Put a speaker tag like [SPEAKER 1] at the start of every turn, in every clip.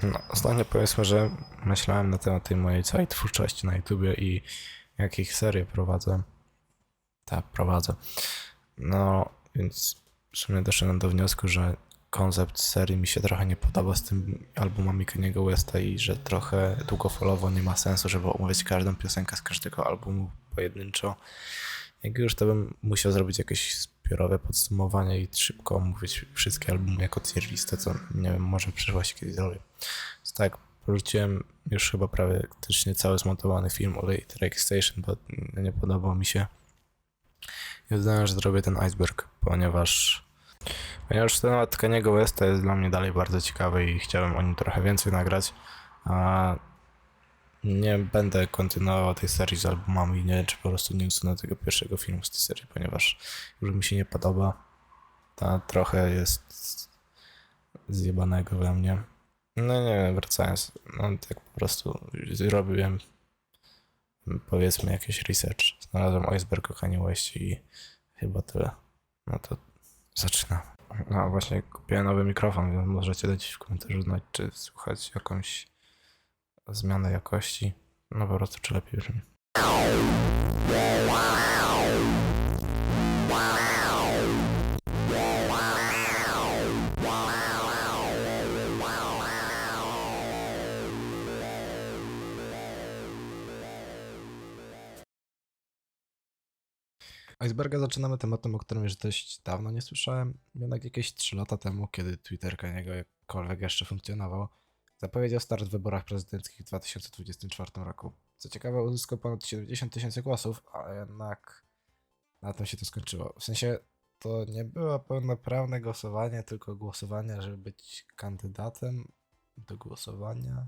[SPEAKER 1] No, ostatnio powiedzmy, że myślałem na temat tej mojej całej twórczości na YouTubie i jakich serie prowadzę. Tak, prowadzę. No, więc w sumie doszedłem do wniosku, że koncept serii mi się trochę nie podoba z tym albumami Kaniego Westa i że trochę długofalowo nie ma sensu, żeby omówić każdą piosenkę z każdego albumu pojedynczo. Jak już to bym musiał zrobić jakieś zbiorowe podsumowanie i szybko omówić wszystkie albumy jako tier listę, co nie wiem, może w przyszłości kiedyś zrobię. Więc tak, porzuciłem już chyba praktycznie cały zmontowany film o Late Drake Station, bo nie podobał mi się. I uznałem, że zrobię ten iceberg, ponieważ temat Kaniego Westa jest dla mnie dalej bardzo ciekawy i chciałem o nim trochę więcej nagrać, a nie będę kontynuował tej serii z albumami, nie wiem, czy po prostu nie usunę tego pierwszego filmu z tej serii, ponieważ już mi się nie podoba. Ta trochę jest zjebanego we mnie. No nie wiem, wracając, no tak po prostu zrobiłem, powiedzmy, jakiś research. Znalazłem iceberg o Kanye Westie i chyba tyle. No to zaczynam. No właśnie kupiłem nowy mikrofon, więc możecie dać w komentarzu znać, czy słuchać jakąś zmianę jakości. No po prostu, czy lepiej brzmi. Iceberga zaczynamy tematem, o którym już dość dawno nie słyszałem. Jednak jakieś 3 lata temu, kiedy Twitter Kaniego jakkolwiek jeszcze funkcjonował, zapowiedział start w wyborach prezydenckich w 2024 roku. Co ciekawe, uzyskał ponad 70 000 głosów, ale jednak na tym się to skończyło. W sensie, to nie było pełnoprawne głosowanie, tylko głosowanie, żeby być kandydatem do głosowania.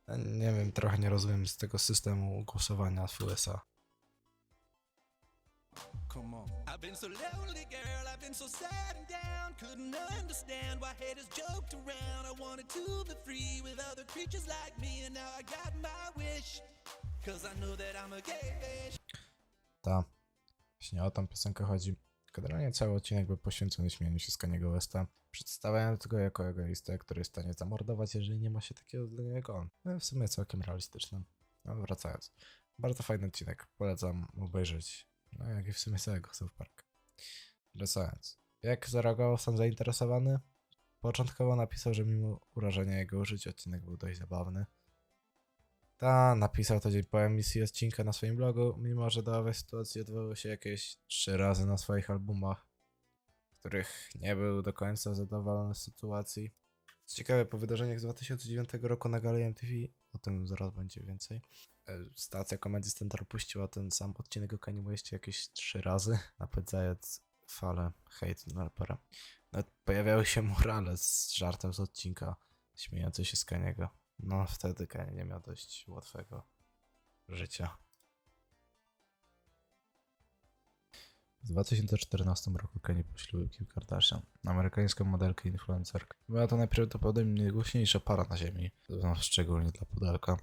[SPEAKER 1] Ja nie wiem, trochę nie rozumiem z tego systemu głosowania w USA.
[SPEAKER 2] Come on. I've been so lonely, girl. I've been so sad and down. Couldn't understand why haters joked around. I wanted to be free with other creatures like me, and now I got my wish. Cause I know that I'm a gay fish.
[SPEAKER 1] Ta, właśnie o tą piosenkę chodzi. Generalnie cały odcinek był poświęcony śmianiu się z Kaniego Westa, przedstawiając go jako egoistę, który jest w stanie zamordować, jeżeli nie ma się takiego zdania jak on. No, w sumie całkiem realistyczne. No, wracając. Bardzo fajny odcinek, polecam obejrzeć. No jak i w sumie całego South Park. Wracając. Jak zareagował sam zainteresowany? Początkowo napisał, że mimo urażenia jego użyć odcinek był dość zabawny. Ta napisał to dzień po emisji odcinka na swoim blogu, mimo że do owej sytuacji odwołał się jakieś 3 razy na swoich albumach, w których nie był do końca zadowolony z sytuacji. Co ciekawe, po wydarzeniach z 2009 roku na gali MTV, o tym zaraz będzie więcej, stacja Comedy Central puściła ten sam odcinek o Kanye Westie jakieś 3 razy, napędzając falę hejtu na rapera. Nawet pojawiały się murale z żartem z odcinka, śmiejący się z Kaniego. No wtedy Kanye nie miał dość łatwego życia. W 2014 roku Kanye poślubił Kim Kardashian, amerykańską modelkę i influencerkę. Była to najprawdopodobniej najgłośniejsza para na ziemi, szczególnie dla pudelka.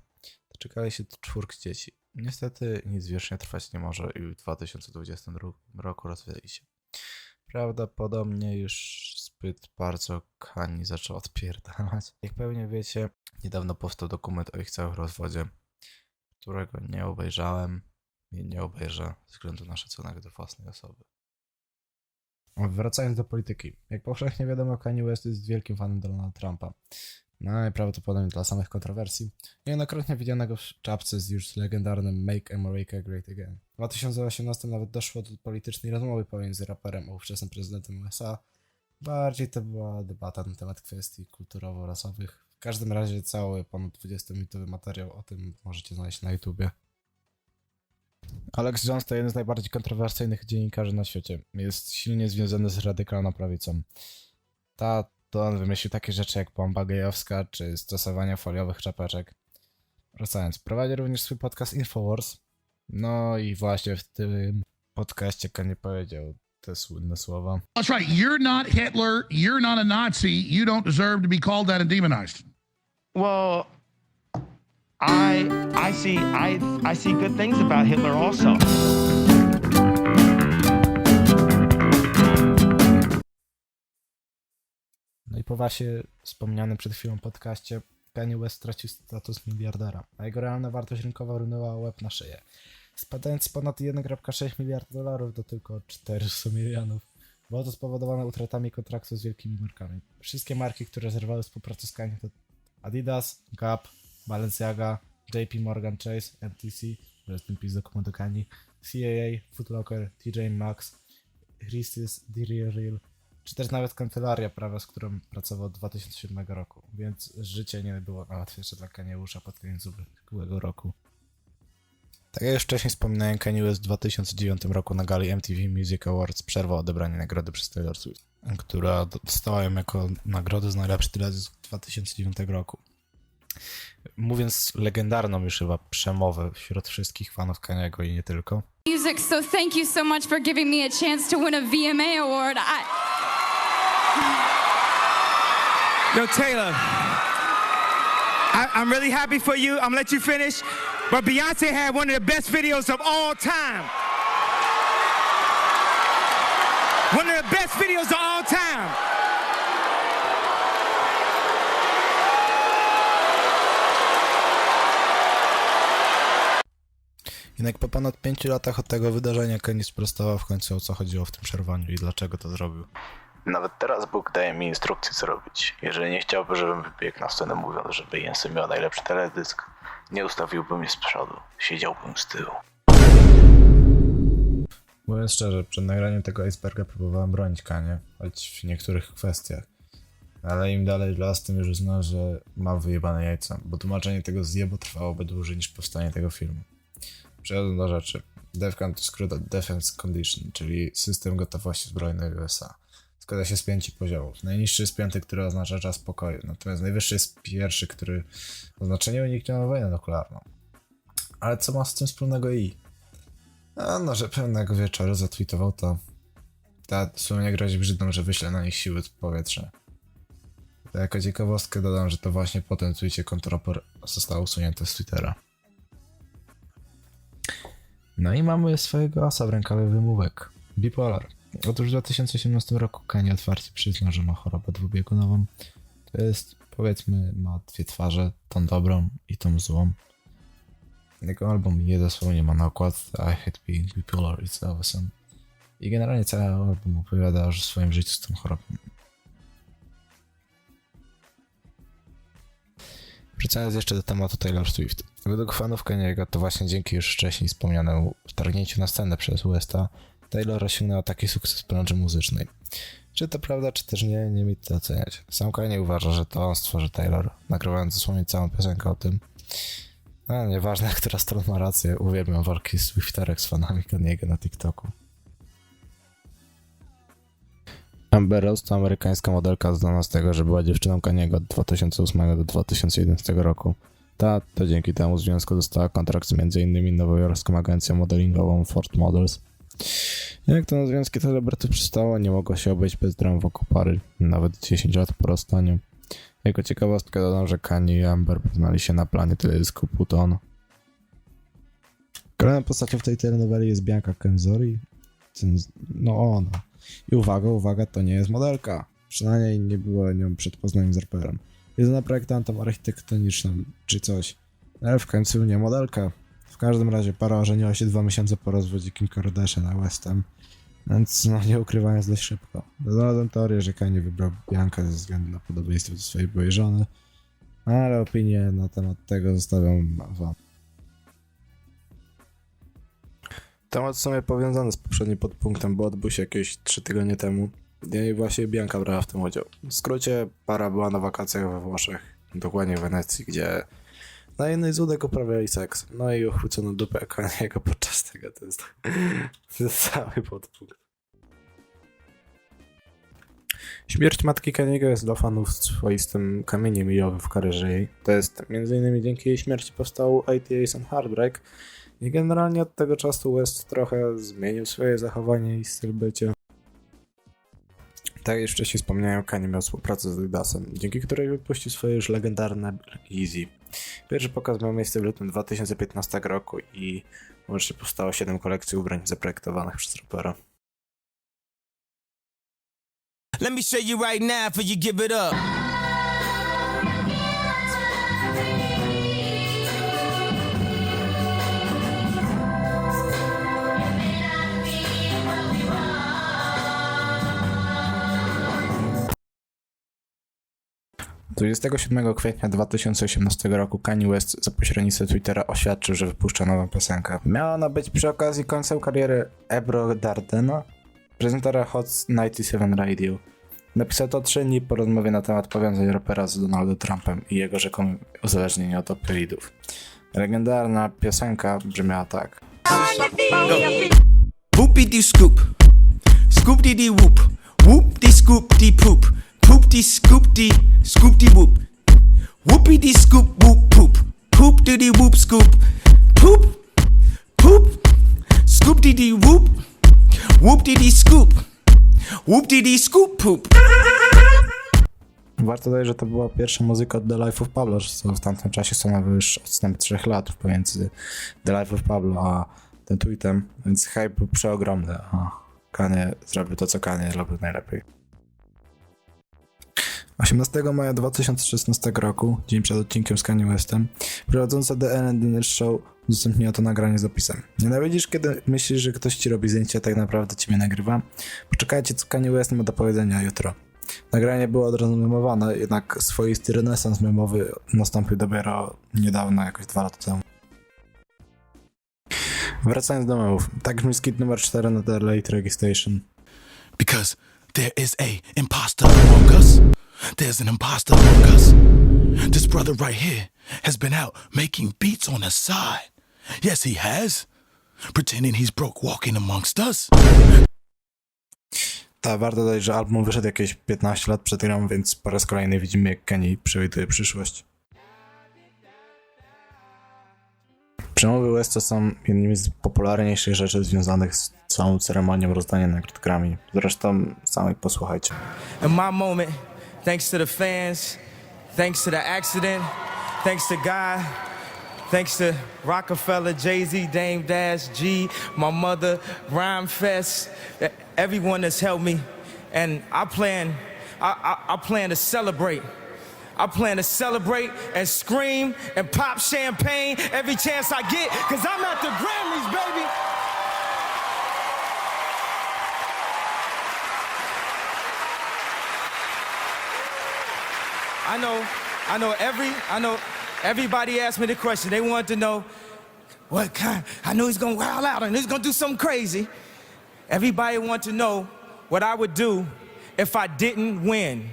[SPEAKER 1] Doczekali się 4 dzieci. Niestety nic wiecznie trwać nie może i w 2022 roku rozwiedli się. Prawdopodobnie już zbyt bardzo Kanye zaczął odpierdalać. Jak pewnie wiecie, niedawno powstał dokument o ich całym rozwodzie, którego nie obejrzałem i nie obejrzę ze względu na szacunek do własnej osoby. Wracając do polityki. Jak powszechnie wiadomo, Kanye West jest wielkim fanem Donalda Trumpa. Najprawdopodobniej dla samych kontrowersji. Niejednokrotnie widzianego w czapce z już legendarnym Make America Great Again. W 2018 nawet doszło do politycznej rozmowy pomiędzy raperem a ówczesnym prezydentem USA. Bardziej to była debata na temat kwestii kulturowo-rasowych. W każdym razie cały ponad 20-minutowy materiał o tym możecie znaleźć na YouTubie. Alex Jones to jeden z najbardziej kontrowersyjnych dziennikarzy na świecie. Jest silnie związany z radykalną prawicą. To on wymyślił takie rzeczy jak bomba gejowska czy stosowanie foliowych czapeczek. Wracając, prowadzi również swój podcast Infowars. No i właśnie w tym podcaście Kanye powiedział te słynne słowa.
[SPEAKER 3] That's right. You're not Hitler. You're not a Nazi. You don't deserve to be called that and demonized.
[SPEAKER 4] Well, I see good things about Hitler also.
[SPEAKER 1] No i po właśnie wspomnianym przed chwilą podcaście Kanye West stracił status miliardera, a jego realna wartość rynkowa runęła łeb na szyję, spadając z ponad 1,6 miliarda dolarów do tylko 400 milionów. Było to spowodowane utratami kontraktów z wielkimi markami. Wszystkie marki, które zerwały współpracę z Kanye, to Adidas, Gap, Balenciaga, JP Morgan Chase, MTC, Rest in Peace dokumentu Kanye, CAA, Foot Locker, TJ Maxx, Christie's, Real, czy też nawet kancelaria prawa, z którą pracował od 2007 roku, więc życie nie było najłatwiejsze dla Kanyeusza pod koniec ubiegłego roku. Tak jak już wcześniej wspominałem, Kanye West w 2009 roku na gali MTV Music Awards przerwał odebranie nagrody przez Taylor Swift, która dostała ją jako nagrodę za najlepszy teledysk 2009 roku. Mówiąc legendarną już chyba przemowę wśród wszystkich fanów Kaniego i nie tylko.
[SPEAKER 5] Music, so thank you so much for giving me a chance to win a VMA award.
[SPEAKER 6] Yo, Taylor, I'm really happy for you. I'm gonna let you finish. But Beyonce had one of the best videos of all time. One of the best videos of all time.
[SPEAKER 1] Jednak po ponad 5 latach od tego wydarzenia Kanye sprostował w końcu, o co chodziło w tym przerwaniu i dlaczego to zrobił. Nawet teraz Bóg daje mi instrukcje, co robić. Jeżeli nie chciałby, żebym wybiegł na scenę mówiąc, że Beyoncé miał najlepszy teledysk, nie ustawiłbym mnie z przodu, siedziałbym z tyłu. Mówiąc szczerze, przed nagraniem tego iceberga próbowałem bronić Kanye, choć w niektórych kwestiach. Ale im dalej w las, tym już uznałem, że mam wyjebane jajca, bo tłumaczenie tego zjebu trwałoby dłużej niż powstanie tego filmu. Przechodząc do rzeczy. DEFCON to skrót od Defense Condition, czyli system gotowości zbrojnej USA. Składa się z 5 poziomów. Najniższy jest 5, który oznacza czas pokoju, natomiast najwyższy jest 1, który oznacza nieuniknioną wojnę nuklearną. Ale co ma z tym wspólnego i? No, że pewnego wieczoru zatweetował to. Ta słownie grozi Żydom, że wyśle na nich siły powietrzne. To jako ciekawostkę dodam, że to właśnie po tym tweetie kontrapor zostało usunięte z Twittera. No i mamy swojego asa w rękawie wymówek. Bipolar. Otóż w 2018 roku Kanye otwarcie przyznał, że ma chorobę dwubiegunową. To jest, powiedzmy, ma dwie twarze, tą dobrą i tą złą. Jego album dosłownie ma na okład I Hate Being Bipolar, It's Awesome. I generalnie cały album opowiada o swoim życiu z tą chorobą. Wracając jeszcze do tematu Taylor Swift. Według fanów Kaniego to właśnie dzięki już wcześniej wspomnianemu wtargnięciu na scenę przez Westa Taylor osiągnęła taki sukces w branży muzycznej. Czy to prawda, czy też nie, nie mi to oceniać. Sam Kanye uważa, że to on stworzy Taylor, nagrywając dosłownie całą piosenkę o tym. No, nieważne, która strona ma rację, uwielbiam walki Swifterek z fanami Kaniego na TikToku. Amber Rose to amerykańska modelka znana z tego, że była dziewczyną Kaniego od 2008 do 2011 roku. Ta to dzięki temu związku dostała kontrakt z m.in. nowojorską agencją modelingową Ford Models. Jak to na związki celebrytów przystało, nie mogło się obejść bez dram wokół pary, nawet 10 lat po rozstaniu. Jako ciekawostkę dodam, że Kanye i Amber poznali się na planie teledysku Put On. Kolejną postacią w tej telenoweli jest Bianca Kenzori. No ona. I uwaga, to nie jest modelka. Przynajmniej nie było nią przed poznaniem z raperem. Jest ona projektantem architektonicznym czy coś. Ale w końcu nie modelka. W każdym razie para ożeniła się 2 miesiące po rozwodzie Kim Kardashian a Westem. Więc no nie ukrywając dość szybko. Dodałem teorię, że Kanye wybrał Biankę ze względu na podobieństwo do swojej byłej żony. Ale opinie na temat tego zostawiam wam. Temat w sumie powiązany z poprzednim podpunktem, bo odbył się jakieś 3 tygodnie temu. I właśnie Bianka brała w tym udział. W skrócie, para była na wakacjach we Włoszech, dokładnie w Wenecji, gdzie na jednej z łódek uprawiali seks. No i uchwycono dupę Kaniego podczas tego. To jest cały podpunkt. Śmierć matki Kaniego jest dla fanów swoistym kamieniem milowym w karierze jej. To jest m.in. dzięki jej śmierci powstał 88 and Heartbreak. I generalnie od tego czasu West trochę zmienił swoje zachowanie i styl bycia. Tak jak już wcześniej wspomniałem, Kanye miał współpracę z Adidasem, dzięki której wypuścił swoje już legendarne Easy. Pierwszy pokaz miał miejsce w lutym 2015 roku i łącznie powstało 7 kolekcji ubrań zaprojektowanych przez rapera.
[SPEAKER 2] Let me show you right now before you give it up.
[SPEAKER 1] Do 27 kwietnia 2018 roku Kanye West za pośrednictwem Twittera oświadczył, że wypuszcza nową piosenkę. Miała ona być przy okazji końca kariery Ebro Dardena, prezentera Hot 97 Radio. Napisał to 3 dni po rozmowie na temat powiązań rapera z Donaldem Trumpem i jego rzekomym uzależnieniu od opioidów. Legendarna piosenka brzmiała tak.
[SPEAKER 2] Boopity scoop, scoop-dee whoop, whoop-dee scoop-dee poop, poop-dee scoop-dee, scoop-dee whoop, whoopity scoop whoop poop, poop-dee whoop scoop, poop, poop, scoop-dee whoop, whoop-dee scoop, whoop-dee scoop poop.
[SPEAKER 1] Warto dodać, że to była pierwsza muzyka od The Life of Pablo, co w tamtym czasie stanowił już odstęp 3 lat pomiędzy The Life of Pablo a tym tweetem, więc hype był przeogromny, a Kanye zrobił to, co Kanye robił najlepiej. 18 maja 2016 roku, dzień przed odcinkiem z Kanye Westem, prowadząca The Ellen DeGeneres Show udostępniła to nagranie z opisem. Nienawidzisz, kiedy myślisz, że ktoś ci robi zdjęcie, a tak naprawdę ciebie nagrywa? Poczekajcie, co Kanye West ma do powiedzenia jutro. Nagranie było od razu memowane, jednak swoisty renesans memowy nastąpił dopiero niedawno, jakoś 2 lata temu. Wracając do memów, tak brzmi skit numer 4 na The Late Reggae Station.
[SPEAKER 2] Because there is a imposter among us. There's an imposter among us. This brother right here has been out making beats on the side. Yes, he has. Pretending he's broke walking amongst us.
[SPEAKER 1] Tak, warto dodać, że album wyszedł jakieś 15 lat przed grą, więc po raz kolejny widzimy, jak Kanye przewiduje przyszłość. Przemowy Westa są jednymi z popularniejszych rzeczy związanych z całą ceremonią rozdania nagród Grammy. Zresztą sami posłuchajcie.
[SPEAKER 7] In my moment, thanks to the fans, thanks to the accident, thanks to God, thanks to Rockefeller, Jay-Z, Dame Dash, G, my mother, Rhyme Fest, everyone that's helped me, and I plan to celebrate. I plan to celebrate and scream and pop champagne every chance I get, cause I'm at the Grammys, baby. I know everybody asked me the question. They wanted to know what kind. I know he's gonna wild out and he's gonna do something crazy. Everybody wanted to know what I would do if I didn't win.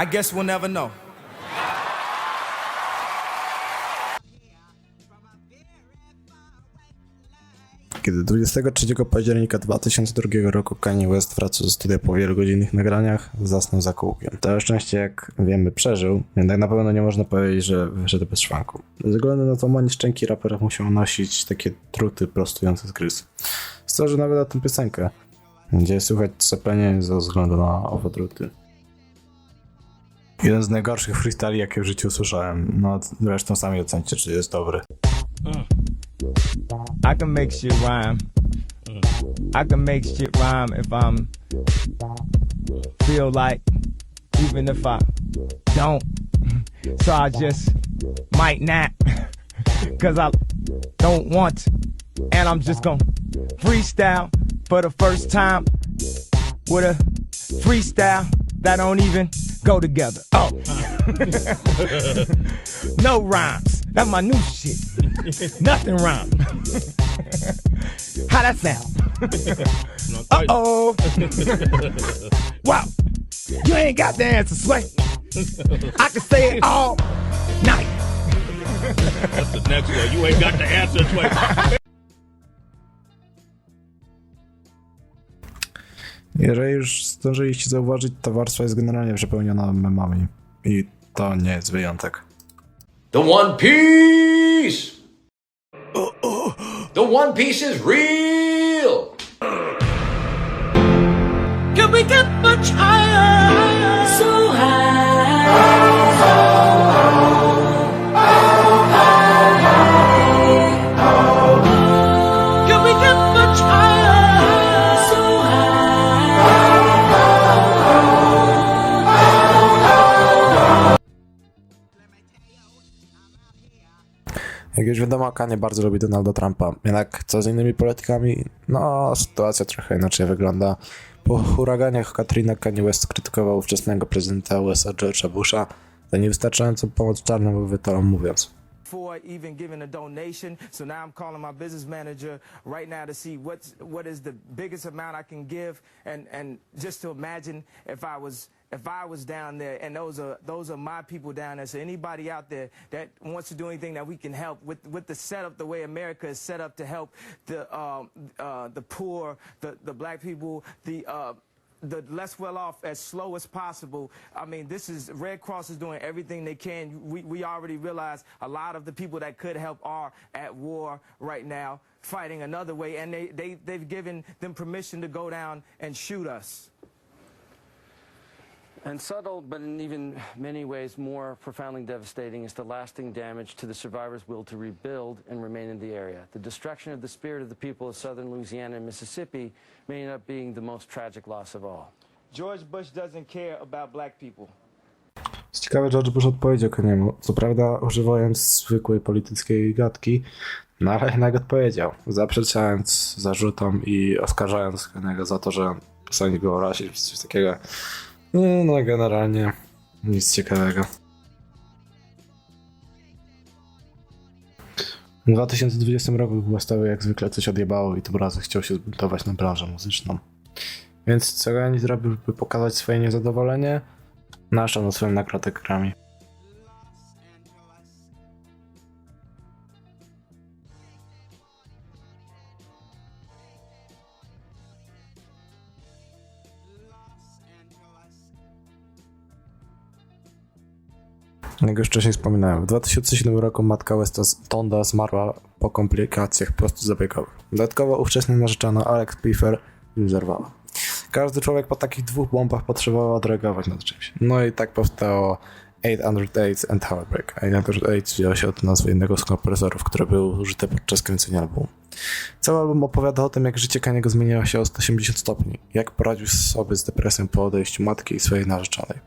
[SPEAKER 7] I guess we'll never know.
[SPEAKER 1] Kiedy 23 października 2002 roku Kanye West wracał ze studia po wielogodzinnych nagraniach, zasnął za kółkiem. Całe szczęście, jak wiemy, przeżył, jednak na pewno nie można powiedzieć, że wyszedł bez szwanku. Ze względu na złamanie szczęki raper musiał nosić takie druty prostujące z gryz. Stworzył nawet na tę piosenkę, gdzie słychać seplenie ze względu na owe druty. Jeden z najgorszych freestyli, jakie w życiu słyszałem. No zresztą sami ocencie, czy jest dobry.
[SPEAKER 7] I can make shit rhyme. I can make shit rhyme if I'm feel like, even if I don't. So I just might not, cause I don't want to. And I'm just gonna freestyle for the first time with a freestyle that don't even go together. Oh. No rhymes. That's my new shit. Nothing rhymes. How that sound? Uh-oh. Wow. You ain't got the answer, Sway. I can say it all night.
[SPEAKER 8] That's the next one. You ain't got the answer, Sway.
[SPEAKER 1] Jeżeli już zdążyliście zauważyć, ta warstwa jest generalnie przepełniona memami. I to nie jest wyjątek.
[SPEAKER 9] The One Piece! The One Piece is real!
[SPEAKER 2] Can we get much higher? So high. Can we get much higher? So high.
[SPEAKER 1] Jak już wiadomo, Kanye bardzo lubi Donalda Trumpa. Jednak co z innymi politykami? No, sytuacja trochę inaczej wygląda. Po huraganiach Katrina Kanye West krytykował ówczesnego prezydenta USA George'a Busha za niewystarczającą pomoc czarnym obywatelom, mówiąc:
[SPEAKER 7] Before even giving a donation, so now I'm calling my business manager right now to see what is the biggest amount I can give, and just to imagine if I was down there, and those are my people down there. So anybody out there that wants to do anything that we can help with the setup, the way America is set up to help the poor, the black people, the less well off as slow as possible. I mean, Red Cross is doing everything they can. We already realize a lot of the people that could help are at war right now, fighting another way, and they've given them permission to go down and shoot us.
[SPEAKER 10] And subtle, but in even many ways more profoundly devastating, is the lasting damage to the survivors' will to rebuild and remain in the area. The destruction of the spirit of the people of southern Louisiana and Mississippi may end up being the most tragic loss of all.
[SPEAKER 7] George Bush doesn't care about black people.
[SPEAKER 1] Ciekawe, George Bush odpowiedział Kaniemu, co prawda używając zwykłej polityckiej gadki, no ale jednak odpowiedział, zaprzeczając zarzutom i oskarżając Kaniego za to, że posądził go o rasizm, coś takiego. No generalnie nic ciekawego. W 2020 roku Westowi jak zwykle coś odjebało i tym razem chciał się zbuntować na branżę muzyczną. Więc co Kanye zrobił, by pokazać swoje niezadowolenie? Naszał na swoim nagrodę Grammy. Jak już wcześniej wspominałem, w 2007 roku matka Westa Tonda zmarła po komplikacjach prostozabiegowych. Dodatkowo ówczesna narzeczona Alex Pfeiffer zerwała. Każdy człowiek po takich dwóch bombach potrzebował odreagować nad czymś. No i tak powstało 808 and Heartbreak. 808 wzięło się od nazwy jednego z kompresorów, które były użyte podczas kręcenia albumu. Cały album opowiada o tym, jak życie Kaniego zmieniło się o 180 stopni, jak poradził sobie z depresją po odejściu matki i swojej narzeczonej.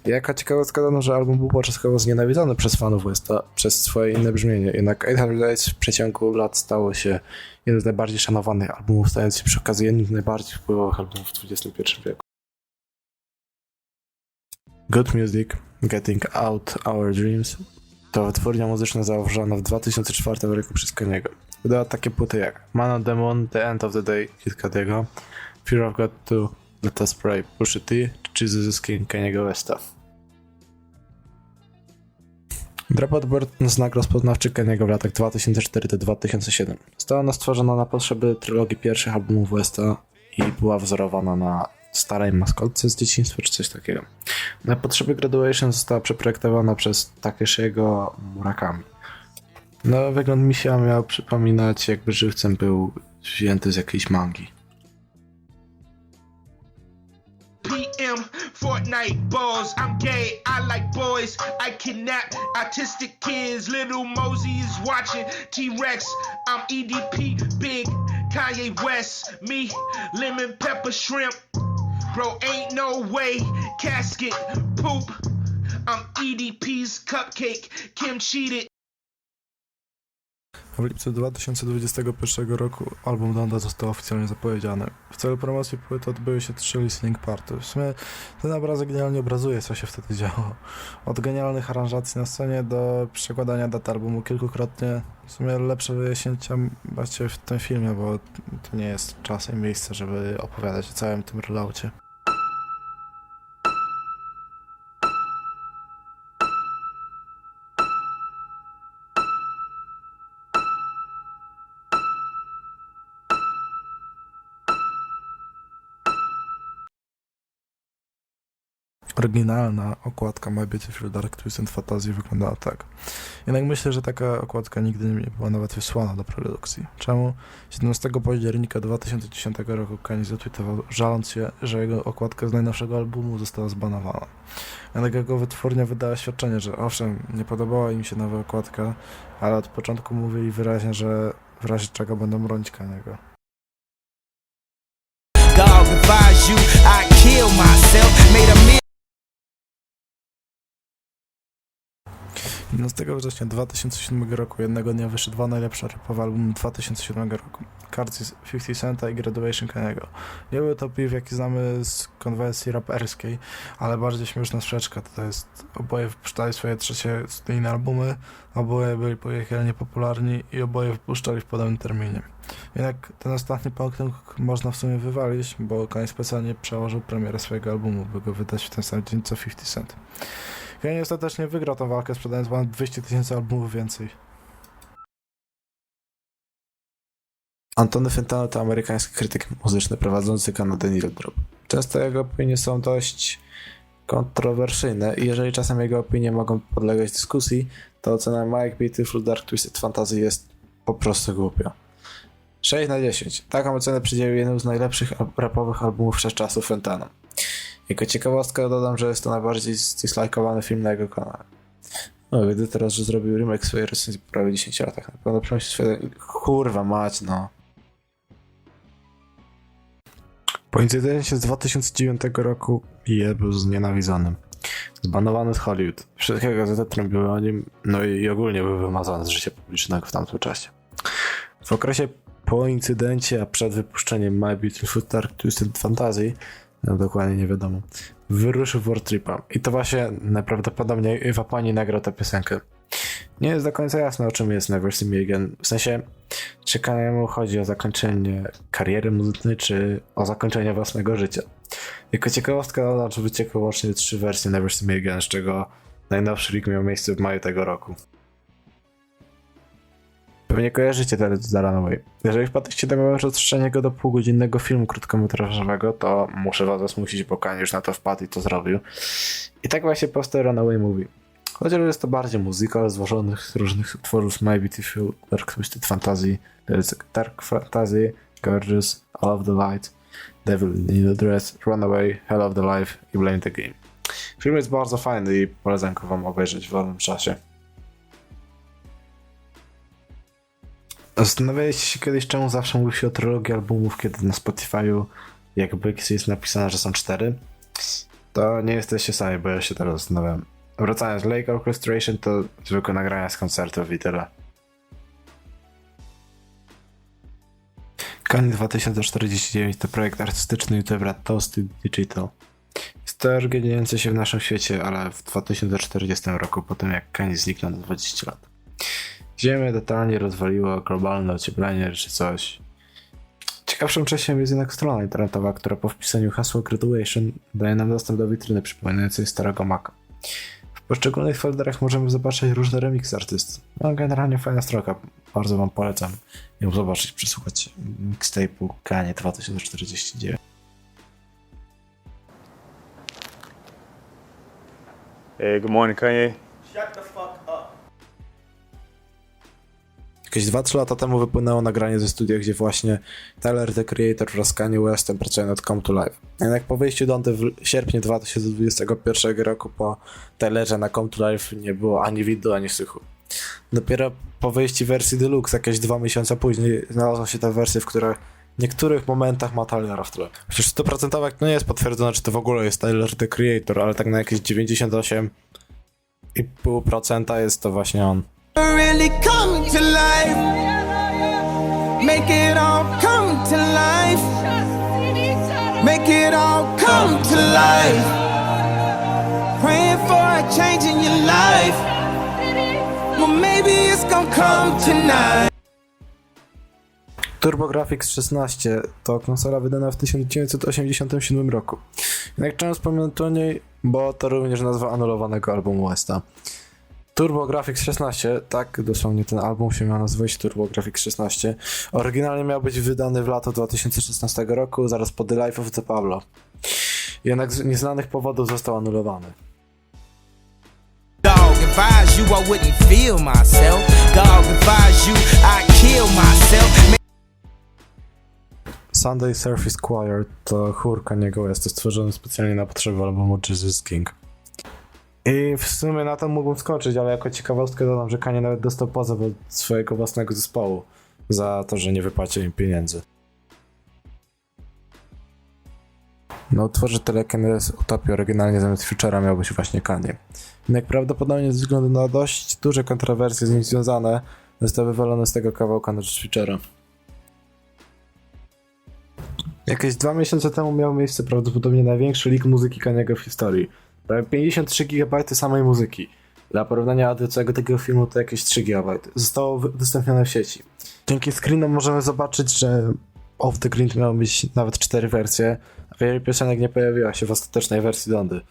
[SPEAKER 1] Jaka ciekawostka dodano, że album był początkowo znienawidzony przez fanów Westa przez swoje inne brzmienie, jednak 808 w przeciągu lat stało się jednym z najbardziej szanowanych albumów, stając się przy okazji jednym z najbardziej wpływowych albumów w XXI wieku. Good Music, Getting Out Our Dreams to wytwórnia muzyczna założona w 2004 roku przez Kaniego. Wydała takie płyty jak Man on the Moon, The End of the Day, Kid Cudiego, Fear of God 2, Let Us Pray, Pusha T czy Jesus King Kaniego Westa. Dropout był znak rozpoznawczy Kaniego w latach 2004-2007. Została ona stworzona na potrzeby trylogii pierwszych albumów Westa i była wzorowana na starej maskotce z dzieciństwa czy coś takiego. Na potrzeby Graduation została przeprojektowana przez Takeshiego Murakami. No, wygląd misia miał przypominać, jakby żywcem był wzięty z jakiejś mangi.
[SPEAKER 11] PM, Fortnite balls, I'm gay, I like boys, I kidnap autistic kids, little Mosey is watching, T-Rex, I'm EDP, big, Kanye West, me, lemon pepper shrimp, bro ain't no way, casket, poop, I'm EDP's cupcake, Kim cheated.
[SPEAKER 1] W lipcu 2021 roku album Donda został oficjalnie zapowiedziany. W celu promocji płyty odbyły się 3 listening party. W sumie ten obrazek genialnie obrazuje, co się wtedy działo. Od genialnych aranżacji na scenie do przekładania dat albumu kilkukrotnie. W sumie lepsze wyjaśnięcia macie w tym filmie, bo to nie jest czas i miejsce, żeby opowiadać o całym tym rolloutie. Oryginalna okładka My Beautiful Dark Twisted Fantasy wyglądała tak. Jednak myślę, że taka okładka nigdy nie była nawet wysłana do produkcji. Czemu? 17 października 2010 roku Kanye zatweetował, żaląc się, że jego okładka z najnowszego albumu została zbanowana. Jednak jego wytwórnia wydała oświadczenie, że owszem, nie podobała im się nowa okładka, ale od początku mówili wyraźnie, że w razie czego będą bronić Kaniego.
[SPEAKER 7] God advise you, I kill myself, made a
[SPEAKER 1] 15 września 2007 roku, jednego dnia wyszły dwa najlepsze rapowe albumy 2007 roku. Cards 50 Centa i Graduation Kaniego. Nie był to piw, jaki znamy z konwersji raperskiej, ale bardziej śmieszna sprzeczka. To jest, oboje wypuszczali swoje trzecie studyjne albumy, oboje byli piekielnie popularni i oboje wypuszczali w podobnym terminie. Jednak ten ostatni punkt można w sumie wywalić, bo Kanye specjalnie przełożył premierę swojego albumu, by go wydać w ten sam dzień co 50 Cent. Kanye ostatecznie wygrał tę walkę, sprzedając ponad 200 000 albumów więcej. Antony Fentano to amerykański krytyk muzyczny prowadzący kanał The Needle Drop. Często jego opinie są dość kontrowersyjne i jeżeli czasem jego opinie mogą podlegać dyskusji, to ocena Mike Beautiful Dark Twisted Fantasy jest po prostu głupia. 6 na 10. Taką ocenę przydzielił jednym z najlepszych rapowych albumów wszechczasów Fentano. Jako ciekawostkę dodam, że jest to najbardziej zdislajkowany film na jego kanale. No, widzę teraz, że zrobił remake swojej recenzji po prawie 10 latach. Na pewno przemyśl swoje... Kurwa mać, no. Po incydencie z 2009 roku Je był znienawidzony. Zbanowany z Hollywood. Wszystkie gazety trąbiły o nim, no i ogólnie był wymazany z życia publicznego w tamtym czasie. W okresie po incydencie, a przed wypuszczeniem My Beautiful Dark Twisted Fantasy, no dokładnie nie wiadomo, wyruszył w World Tripa. I to właśnie najprawdopodobniej Ewa Pani nagrał tę piosenkę. Nie jest do końca jasne, o czym jest Never See Me Again. W sensie, czy Kaniemu chodzi o zakończenie kariery muzycznej, czy o zakończenie własnego życia. Jako ciekawostka dodam, że wyciekły łącznie 3 wersje Never See Me Again, z czego najnowszy leak miał miejsce w maju tego roku. Pewnie kojarzycie teledysk The Runaway. Jeżeli wpadliście do mojego rozstrzenia go do półgodzinnego filmu krótkometrażowego, to muszę was zasmucić, bo Kanye już na to wpadł i to zrobił. I tak właśnie powstał Runaway Movie. Chociaż jest to bardziej muzyka złożonych z różnych utworów My Beautiful Dark Twisted Fantasy, Dark Fantasy, Gorgeous, All of the Light, Devil in the Dress, Runaway, Hell of the Life i Blame the Game. Film jest bardzo fajny i polecam go wam obejrzeć w wolnym czasie. Zastanawialiście się kiedyś, czemu zawsze mówi się o trylogii albumów, kiedy na Spotify'u jakby jest napisane, że są 4? To nie jesteście sami, bo ja się teraz zastanawiam. Wracając, Lake Orchestration to zwykłe nagrania z koncertów i tyle. Kanye 2049 to projekt artystyczny youtubera Toasty Digital. Jest to organizujące się w naszym świecie, ale w 2040 roku, po tym jak Kanye zniknął na 20 lat. Ziemię totalnie rozwaliło globalne ocieplenie czy coś. Ciekawszą częścią jest jednak strona internetowa, która po wpisaniu hasła Graduation daje nam dostęp do witryny przypominającej starego Maca. W poszczególnych folderach możemy zobaczyć różne remixy artysty. No generalnie fajna stroka, bardzo wam polecam ją zobaczyć, przesłuchać mixtape'u Kanye 2049.
[SPEAKER 12] Hey, good morning, Kanye.
[SPEAKER 11] Shut the fuck up.
[SPEAKER 1] Jakieś 2-3 lata temu wypłynęło nagranie ze studia, gdzie właśnie Tyler, the Creator wraz z Kanye Westem pracują nad Come to Life. Jednak po wyjściu Donty w sierpniu 2021 roku po Tylerze na Come to Life nie było ani widu, ani słuchu. Dopiero po wyjściu wersji Deluxe, jakieś 2 miesiące później, znalazła się ta wersja, w której w niektórych momentach ma Tylera w tle. Przecież 100% to nie jest potwierdzone, czy to w ogóle jest Tyler, the Creator, ale tak na jakieś 98,5% jest to właśnie on.
[SPEAKER 2] Really come to life. Make it all come to life. Make it all come to life. Praying for a change in your life. Well, maybe it's gonna come tonight.
[SPEAKER 1] TurboGrafx 16 to konsola wydana w 1987 roku. Jednak czemu wspominam o niej? Bo to również nazwa anulowanego albumu Westa. TurboGrafx 16, tak dosłownie ten album się miał nazywać TurboGrafx 16. Oryginalnie miał być wydany w lato 2016 roku, zaraz po The Life of the Pablo. Jednak z nieznanych powodów został anulowany.
[SPEAKER 2] Dog, advise you, I wouldn't feel myself. Dog, advise you, I kill myself.
[SPEAKER 1] Sunday Surface Choir to chór Kaniego Westa stworzony specjalnie na potrzeby albumu Jesus King. I w sumie na to mógłbym skończyć, ale jako ciekawostkę dodam, że Kanye nawet dostał pozew od swojego własnego zespołu za to, że nie wypłacił im pieniędzy. Na utworze Telekinesis Utopia oryginalnie zamiast Futura miał być właśnie Kanye. Jednak prawdopodobnie ze względu na dość duże kontrowersje z nim związane, został wywalony z tego kawałka na rzecz Futura. Jakieś 2 miesiące temu miał miejsce prawdopodobnie największy leak muzyki Kaniego w historii. Prawie 53 GB samej muzyki. Dla porównania do całego tego filmu to jakieś 3 GB. Zostało udostępnione w sieci. Dzięki screenom możemy zobaczyć, że Off the Grid miało być nawet 4 wersje, a wiele piosenek nie pojawiła się w ostatecznej wersji Dondy.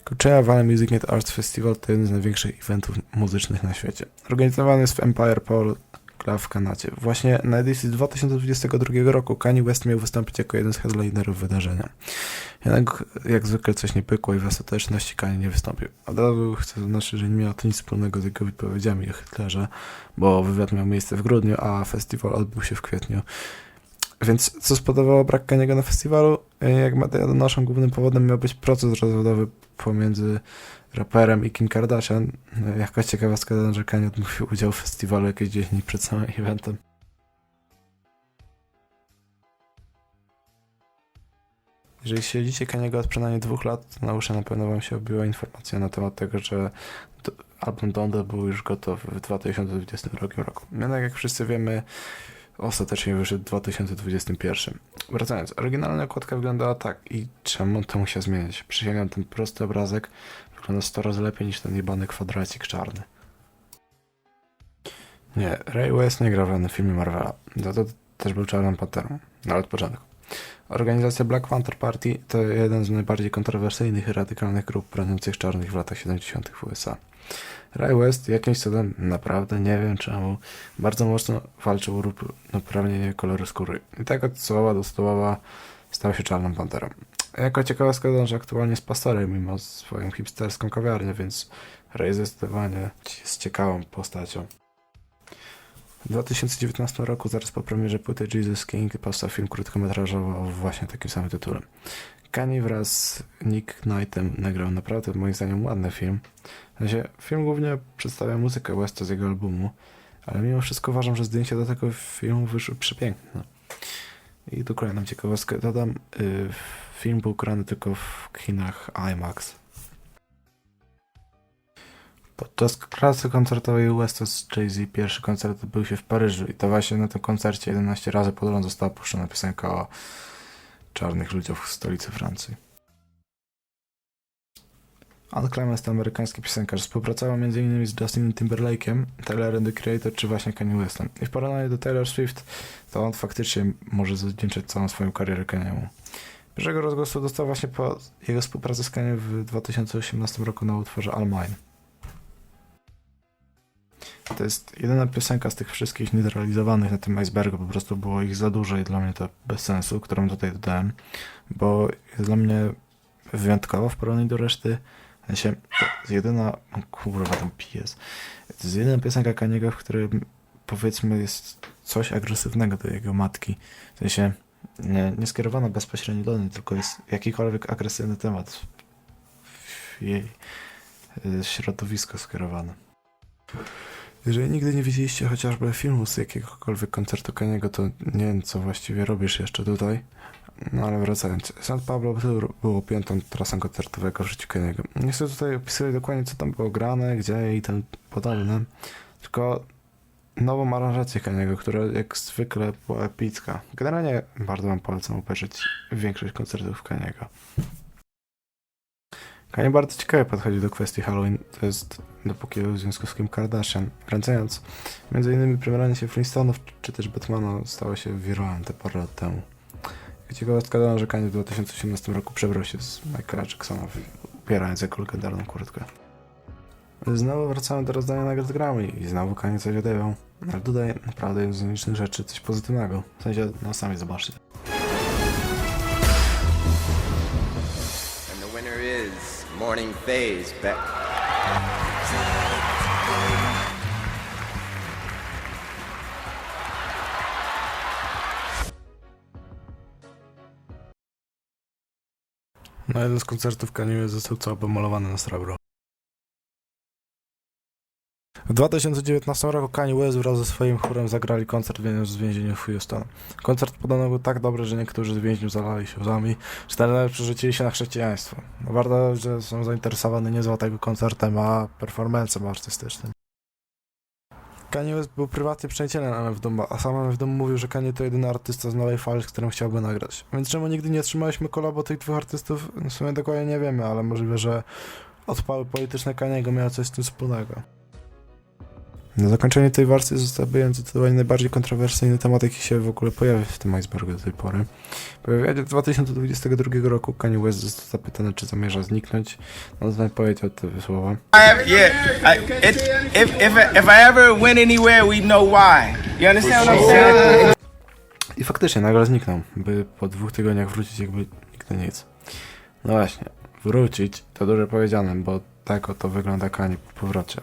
[SPEAKER 1] Coachella Valley Music and Arts Festival to jeden z największych eventów muzycznych na świecie. Organizowany jest w Empire Pole Club w Kanadzie. Właśnie na edycji 2022 roku Kanye West miał wystąpić jako jeden z headlinerów wydarzenia. Jednak jak zwykle coś nie pykło i w ostateczności Kanye nie wystąpił. Od razu chcę zaznaczyć, że nie miało to nic wspólnego z jego wypowiedziami o Hitlerze, bo wywiad miał miejsce w grudniu, a festiwal odbył się w kwietniu. Więc co spowodowało brak Kaniego na festiwalu? Jak media donoszą, głównym powodem miał być proces rozwodowy pomiędzy raperem i Kim Kardashian. Jakaś ciekawostka, że Kanye odmówił udziału w festiwalu jakieś 10 dni przed samym eventem. Jeżeli śledzicie Kaniego od przynajmniej 2 lat, to na uszy na pewno wam się obiła informacja na temat tego, że album Donda był już gotowy w 2022 roku. Jednak jak wszyscy wiemy, ostatecznie wyszedł w 2021. Wracając, oryginalna okładka wyglądała tak i czemu to musiał zmieniać? Przysięgam, ten prosty obrazek wygląda 100 razy lepiej niż ten jebany kwadracik czarny. Nie, Ray West nie grał w żadnym filmie Marvela, za to też był Czarną Panterą, ale od początku. Organizacja Black Panther Party to jeden z najbardziej kontrowersyjnych i radykalnych grup broniących czarnych w latach 70. w USA. Ray West jakimś cudem, naprawdę nie wiem czemu, bardzo mocno walczył o równouprawnienie koloru skóry. I tak od słowa do słowa stał się Czarną Panterą. Jako ciekawostka, że aktualnie jest pastorem mimo swoją hipsterską kawiarnię, więc Ray zdecydowanie jest ciekawą postacią. W 2019 roku, zaraz po premierze płyty Jesus King, powstał film krótkometrażowy o właśnie takim samym tytułem. Kanye wraz z Nick Knightem nagrał naprawdę, moim zdaniem, ładny film. W sensie, film głównie przedstawia muzykę Westa z jego albumu, ale mimo wszystko uważam, że zdjęcia do tego filmu wyszły przepiękne. I tu kolejną ciekawostkę dodam, film był grany tylko w kinach IMAX. Podczas klasy koncertowej Westa z Jay-Z pierwszy koncert odbył się w Paryżu i to właśnie na tym koncercie 11 razy pod rząd została puszczona piosenka o czarnych ludziach w stolicy Francji. Ann Clemens to amerykański piosenkarz. Współpracował m.in. z Justinem Timberlake'em, Tylerem The Creator czy właśnie Kanye Westem. I w porównaniu do Taylor Swift, to on faktycznie może zawdzięczać całą swoją karierę Kaniemu. Pierwszego rozgłosu dostał właśnie po jego współpracy z Kaniem w 2018 roku na utworze All Mine. To jest jedyna piosenka z tych wszystkich niezrealizowanych na tym icebergu, po prostu było ich za dużo i dla mnie to bez sensu, którą tutaj dodałem, bo jest dla mnie wyjątkowa w porównaniu do reszty. W sensie, to jest jedyna, kurwa tam pies, to jest jedyna piosenka Kaniego, w której powiedzmy jest coś agresywnego do jego matki, w sensie nie skierowana bezpośrednio do niej, tylko jest jakikolwiek agresywny temat w jej środowisko skierowane. Jeżeli nigdy nie widzieliście chociażby filmu z jakiegokolwiek koncertu Kaniego, to nie wiem, co właściwie robisz jeszcze tutaj. No ale wracając, St. Pablo było 5. trasą koncertowego w życiu Kaniego. Nie chcę tutaj opisywać dokładnie, co tam było grane, gdzie i ten podobne, tylko nową aranżację Kaniego, która jak zwykle była epicka. Generalnie bardzo wam polecam obejrzeć większość koncertów Kaniego. Kanye bardzo ciekawie podchodzi do kwestii Halloween, to jest dopóki w związku z Kim Kardashian. Wracając, między innymi premieranie się Flintstone'ów czy też Batmana stało się wiralem te parę lat temu. Ciekawostka dodana, że Kanye w 2018 roku przebrał się z Michaela Jacksona, ubierając jako legendarną kurtkę. Znowu wracamy do rozdania nagród Grammy i znowu Kanye coś odebrał, ale tutaj naprawdę jest z nielicznych rzeczy coś pozytywnego. W sensie, no sami zobaczcie.
[SPEAKER 13] Morning phase back.
[SPEAKER 1] Na jeden z koncertów Kanye West został cały pomalowany na srebro. W 2019 roku Kanye West wraz ze swoim chórem zagrali koncert w więzieniu w Houston. Koncert podobno był tak dobry, że niektórzy z więźniów zalali się łzami, cztery nawet przerzucili się na chrześcijaństwo. Warto, że są zainteresowani nie złotego koncertem, a performancem artystycznym. Kanye West był prywatnie przyjacielem MF Dooma, a sam MF Doom mówił, że Kanye to jedyny artysta z nowej fali, z którym chciałby nagrać. Więc czemu nigdy nie otrzymaliśmy kolabo tych dwóch artystów? W sumie dokładnie nie wiemy, ale możliwe, że odpały polityczne Kaniego miały coś z tym wspólnego. Na zakończenie tej wersji zostawiłem zdecydowanie najbardziej kontrowersyjny temat, jaki się w ogóle pojawił w tym icebergu do tej pory. W wywiadzie 2022 roku Kanye West został zapytany, czy zamierza zniknąć. On powiedział te słowa.
[SPEAKER 7] If I ever went anywhere, we know why. You understand what I'm saying?
[SPEAKER 1] I faktycznie nagle zniknął, by po 2 tygodniach wrócić jakby nigdy nic. No właśnie, wrócić to dużo powiedziane, bo tak oto wygląda Kanye po powrocie.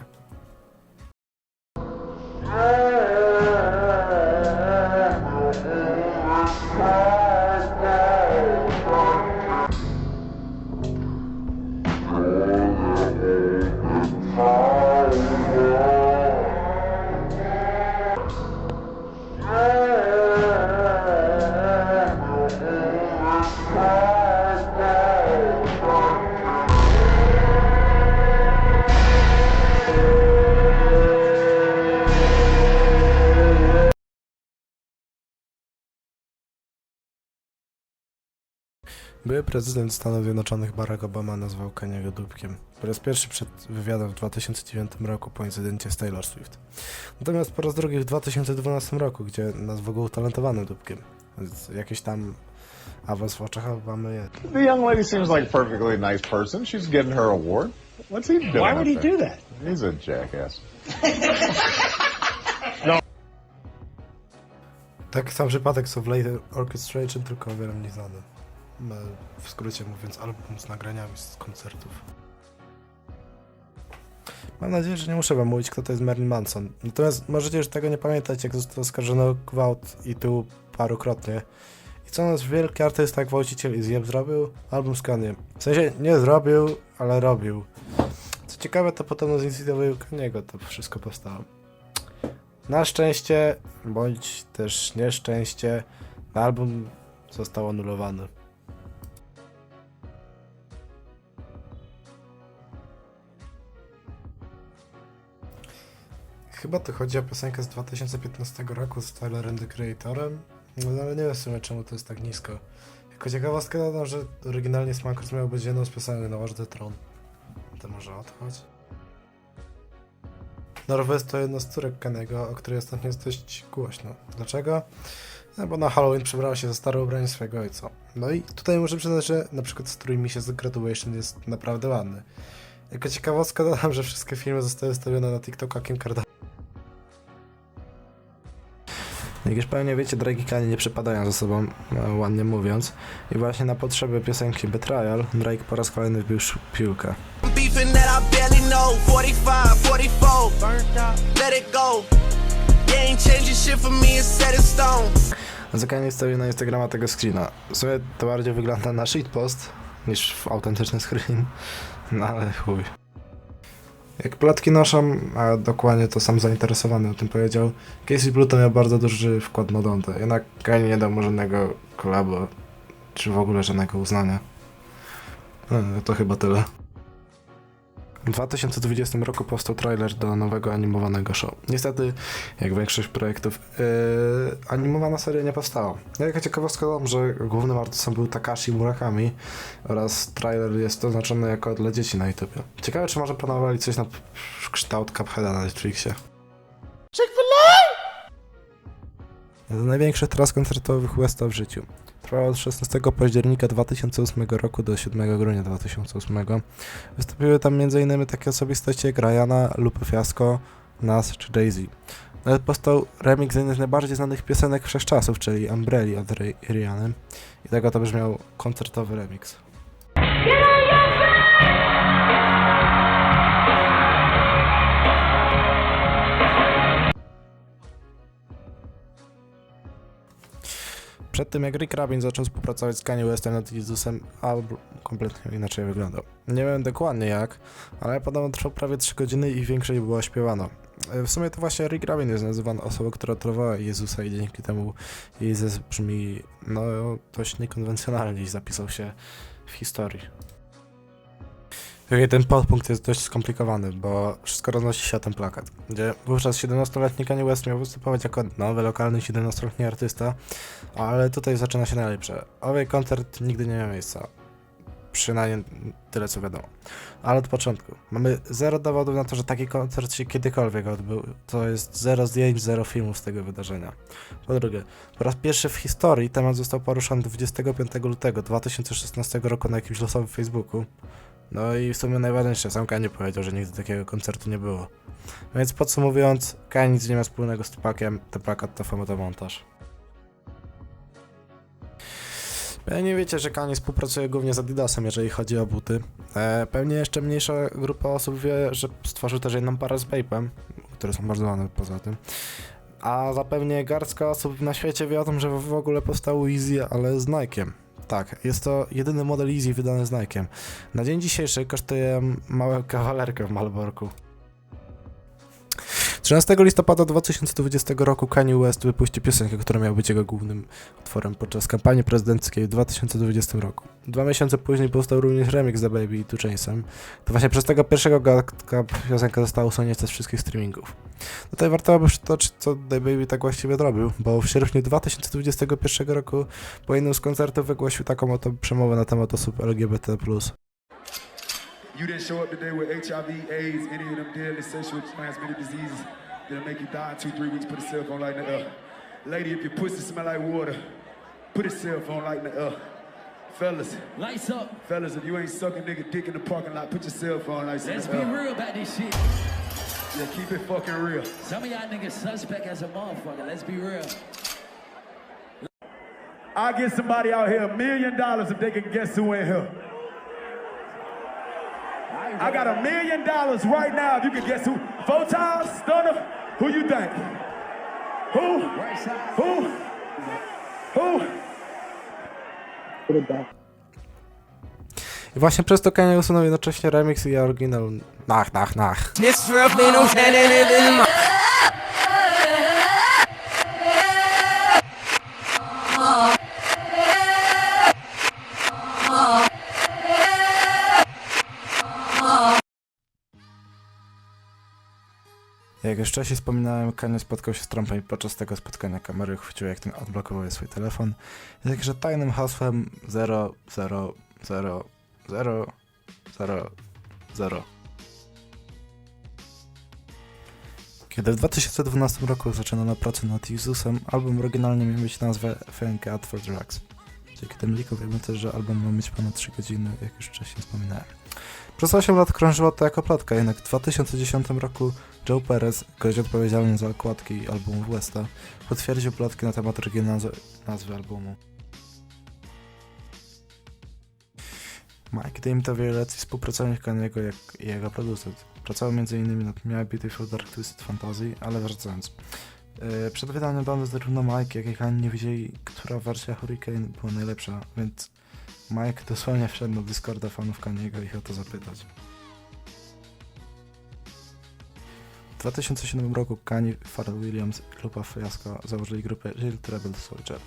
[SPEAKER 1] Były prezydent Stanów Zjednoczonych Barack Obama nazwał Kaniego dupkiem. Po raz pierwszy przed wywiadem w 2009 roku po incydencie z Taylor Swift. Natomiast po raz drugi w 2012 roku, gdzie nazwał go utalentowanym dupkiem. Więc jakiś tam awans w oczach Obamy jest.
[SPEAKER 14] The young lady seems like a perfectly nice person. She's getting her award. What's he doing? Why would he do that? He's a jackass.
[SPEAKER 1] Taki sam przypadek co w Later Orchestration, tylko o wiele mniej znany. W skrócie mówiąc, album z nagraniami z koncertów. Mam nadzieję, że nie muszę wam mówić, kto to jest Marilyn Manson. Natomiast możecie już tego nie pamiętać, jak został oskarżony o gwałt i tu parukrotnie. I co nasz wielki artysta, gwałciciel i zjeb zrobił? Album z Kaniem. W sensie nie zrobił, ale robił. Co ciekawe, to potem zinicjował Kaniego to wszystko powstało. Na szczęście, bądź też nieszczęście, album został anulowany. Chyba to chodzi o piosenkę z 2015 roku z Tylerem The Creatorem, no ale nie wiem w sumie czemu to jest tak nisko. Jako ciekawostkę dodam, że oryginalnie Smackers miał być jedną z piosenek na Watch the Throne. To może odchodź. Northwest to jedna z córek Kaniego, o której ostatnio jest dość głośno. Dlaczego? No bo na Halloween przebrała się za stare ubranie swojego ojca. No i tutaj muszę przyznać, że na przykład strój mi się z Graduation jest naprawdę ładny. Jako ciekawostka dodam, że wszystkie filmy zostały wystawione na TikToka Kim Kardashian. Jak już pewnie wiecie, Drake i Kanye nie przypadają ze sobą, ładnie mówiąc. I właśnie na potrzeby piosenki Betrayal Drake po raz kolejny wbił piłkę. A Kanye wstawił na Instagrama tego screena. W sumie to bardziej wygląda na shitpost niż w autentyczny screen, no ale chuj. Jak plotki noszą, a dokładnie to sam zainteresowany o tym powiedział, Casey Bluto miał bardzo duży wkład na Donda, jednak Kanye nie dał mu żadnego kolabo, czy w ogóle żadnego uznania. No, to chyba tyle. W 2020 roku powstał trailer do nowego animowanego show. Niestety, jak większość projektów, animowana seria nie powstała. Jaka ciekawostka dodam, że głównym artystą był Takashi Murakami oraz trailer jest oznaczony jako dla dzieci na YouTube. Ciekawe, czy może planowali coś na kształt Cupheada na Netflixie. To największy tras koncertowych Westa w życiu. Trwał od 16 października 2008 roku do 7 grudnia 2008. Wystąpiły tam m.in. takie osobistości jak Rihanna, Lupe Fiasco, Nas czy Jay-Z. Nawet powstał remix jednej z najbardziej znanych piosenek wszechczasów, czyli Umbrelli od Rihanny. I tego to brzmiał koncertowy remix. Przed przed tym jak Rick Rubin zaczął współpracować z Kanye Westem nad Jezusem, album kompletnie inaczej wyglądał. Nie wiem dokładnie jak, ale podobno trwał prawie 3 godziny i większość była śpiewana. W sumie to właśnie Rick Rubin jest nazywany osobą, która trowała Jezusa i dzięki temu Jezus brzmi no dość niekonwencjonalnie i zapisał się w historii. Ten podpunkt jest dość skomplikowany, bo wszystko roznosi się o ten plakat, gdzie wówczas 17-letni Kanye West miał występować jako nowy, lokalny 17-letni artysta, ale tutaj zaczyna się najlepsze. Owy koncert nigdy nie miał miejsca. Przynajmniej tyle co wiadomo. Ale od początku. Mamy 0 dowodów na to, że taki koncert się kiedykolwiek odbył. To jest 0 zdjęć, 0 filmów z tego wydarzenia. Po drugie, po raz pierwszy w historii temat został poruszony 25 lutego 2016 roku na jakimś losowym Facebooku. No i w sumie najważniejsze, sam Kanye powiedział, że nigdy takiego koncertu nie było. Więc podsumowując, Kanye nic nie ma wspólnego z Tupakiem, ten plakat to fotomontaż. Pewnie wiecie, że Kanye współpracuje głównie z Adidasem, jeżeli chodzi o buty. Pewnie jeszcze mniejsza grupa osób wie, że stworzył też jedną parę z Bape'em, które są bardzo ładne poza tym. A zapewne garstka osób na świecie wie o tym, że w ogóle powstał Yeezy, ale z Nike'em. Tak, jest to jedyny model Yeezy wydany z Nike'em. Na dzień dzisiejszy kosztuje małą kawalerkę w Malborku. 13 listopada 2020 roku Kanye West wypuścił piosenkę, która miała być jego głównym utworem podczas kampanii prezydenckiej w 2020 roku. 2 miesiące później powstał również remix The Baby i 2 Chainsem. To właśnie przez tego pierwszego gadka piosenka została usunięta z wszystkich streamingów. Tutaj warto by przytoczyć, co The Baby tak właściwie zrobił, bo w sierpniu 2021 roku po jednym z koncertów wygłosił taką oto przemowę na temat osób LGBT+.
[SPEAKER 15] You didn't show up today with HIV, AIDS, any of them deadly sexually transmitted diseases that'll make you die in 2-3 weeks. Put a cell phone light in the air. Lady, if your pussy smell like water, put a cell phone light in the air. Fellas, lights up. Fellas, if you ain't sucking nigga dick in the parking lot, put your cell phone lights in the air.
[SPEAKER 16] Let's be real about this shit.
[SPEAKER 15] Yeah, keep it fucking real.
[SPEAKER 16] Some of y'all niggas suspect as a motherfucker. Let's be real.
[SPEAKER 15] I'll get somebody out here $1 million if they can guess who in here. I got $1 million right now if you can guess who. 4 times, Stunner, who you think? Who?
[SPEAKER 1] I właśnie przez to Kanye usunął jednocześnie remix i oryginał Nach. Jak już wcześniej wspominałem, Kanye spotkał się z Trumpem i podczas tego spotkania kamery chwyciły, jak ten odblokowuje swój telefon. Jednakże tajnym hasłem 00000. Kiedy w 2012 roku zaczynano pracę nad Jezusem, album oryginalnie miał mieć nazwę Thank God for Drugs. Dzięki tym likom wiemy też, że album miał mieć ponad 3 godziny, jak już wcześniej wspominałem. Przez 8 lat krążyło to jako plotka, jednak w 2010 roku Joe Perez, gość odpowiedzialny za okładki albumu Westa, potwierdził plotki na temat oryginalnej nazwy albumu. Mike Dim to wieloletni współpracownik Kaniego i jego producent. Pracował m.in. nad My Beautiful Dark Twisted Fantasy, ale wracając. Przed wydaniem bandy zarówno Mike, jak i Kanye nie wiedzieli, która wersja Hurricane była najlepsza, więc Mike dosłownie wszedł na Discorda fanów Kaniego i ich o to zapytać. W 2007 roku Kanye, Pharrell Williams i Lupa Fiasco założyli grupę Real Rebel Soldier.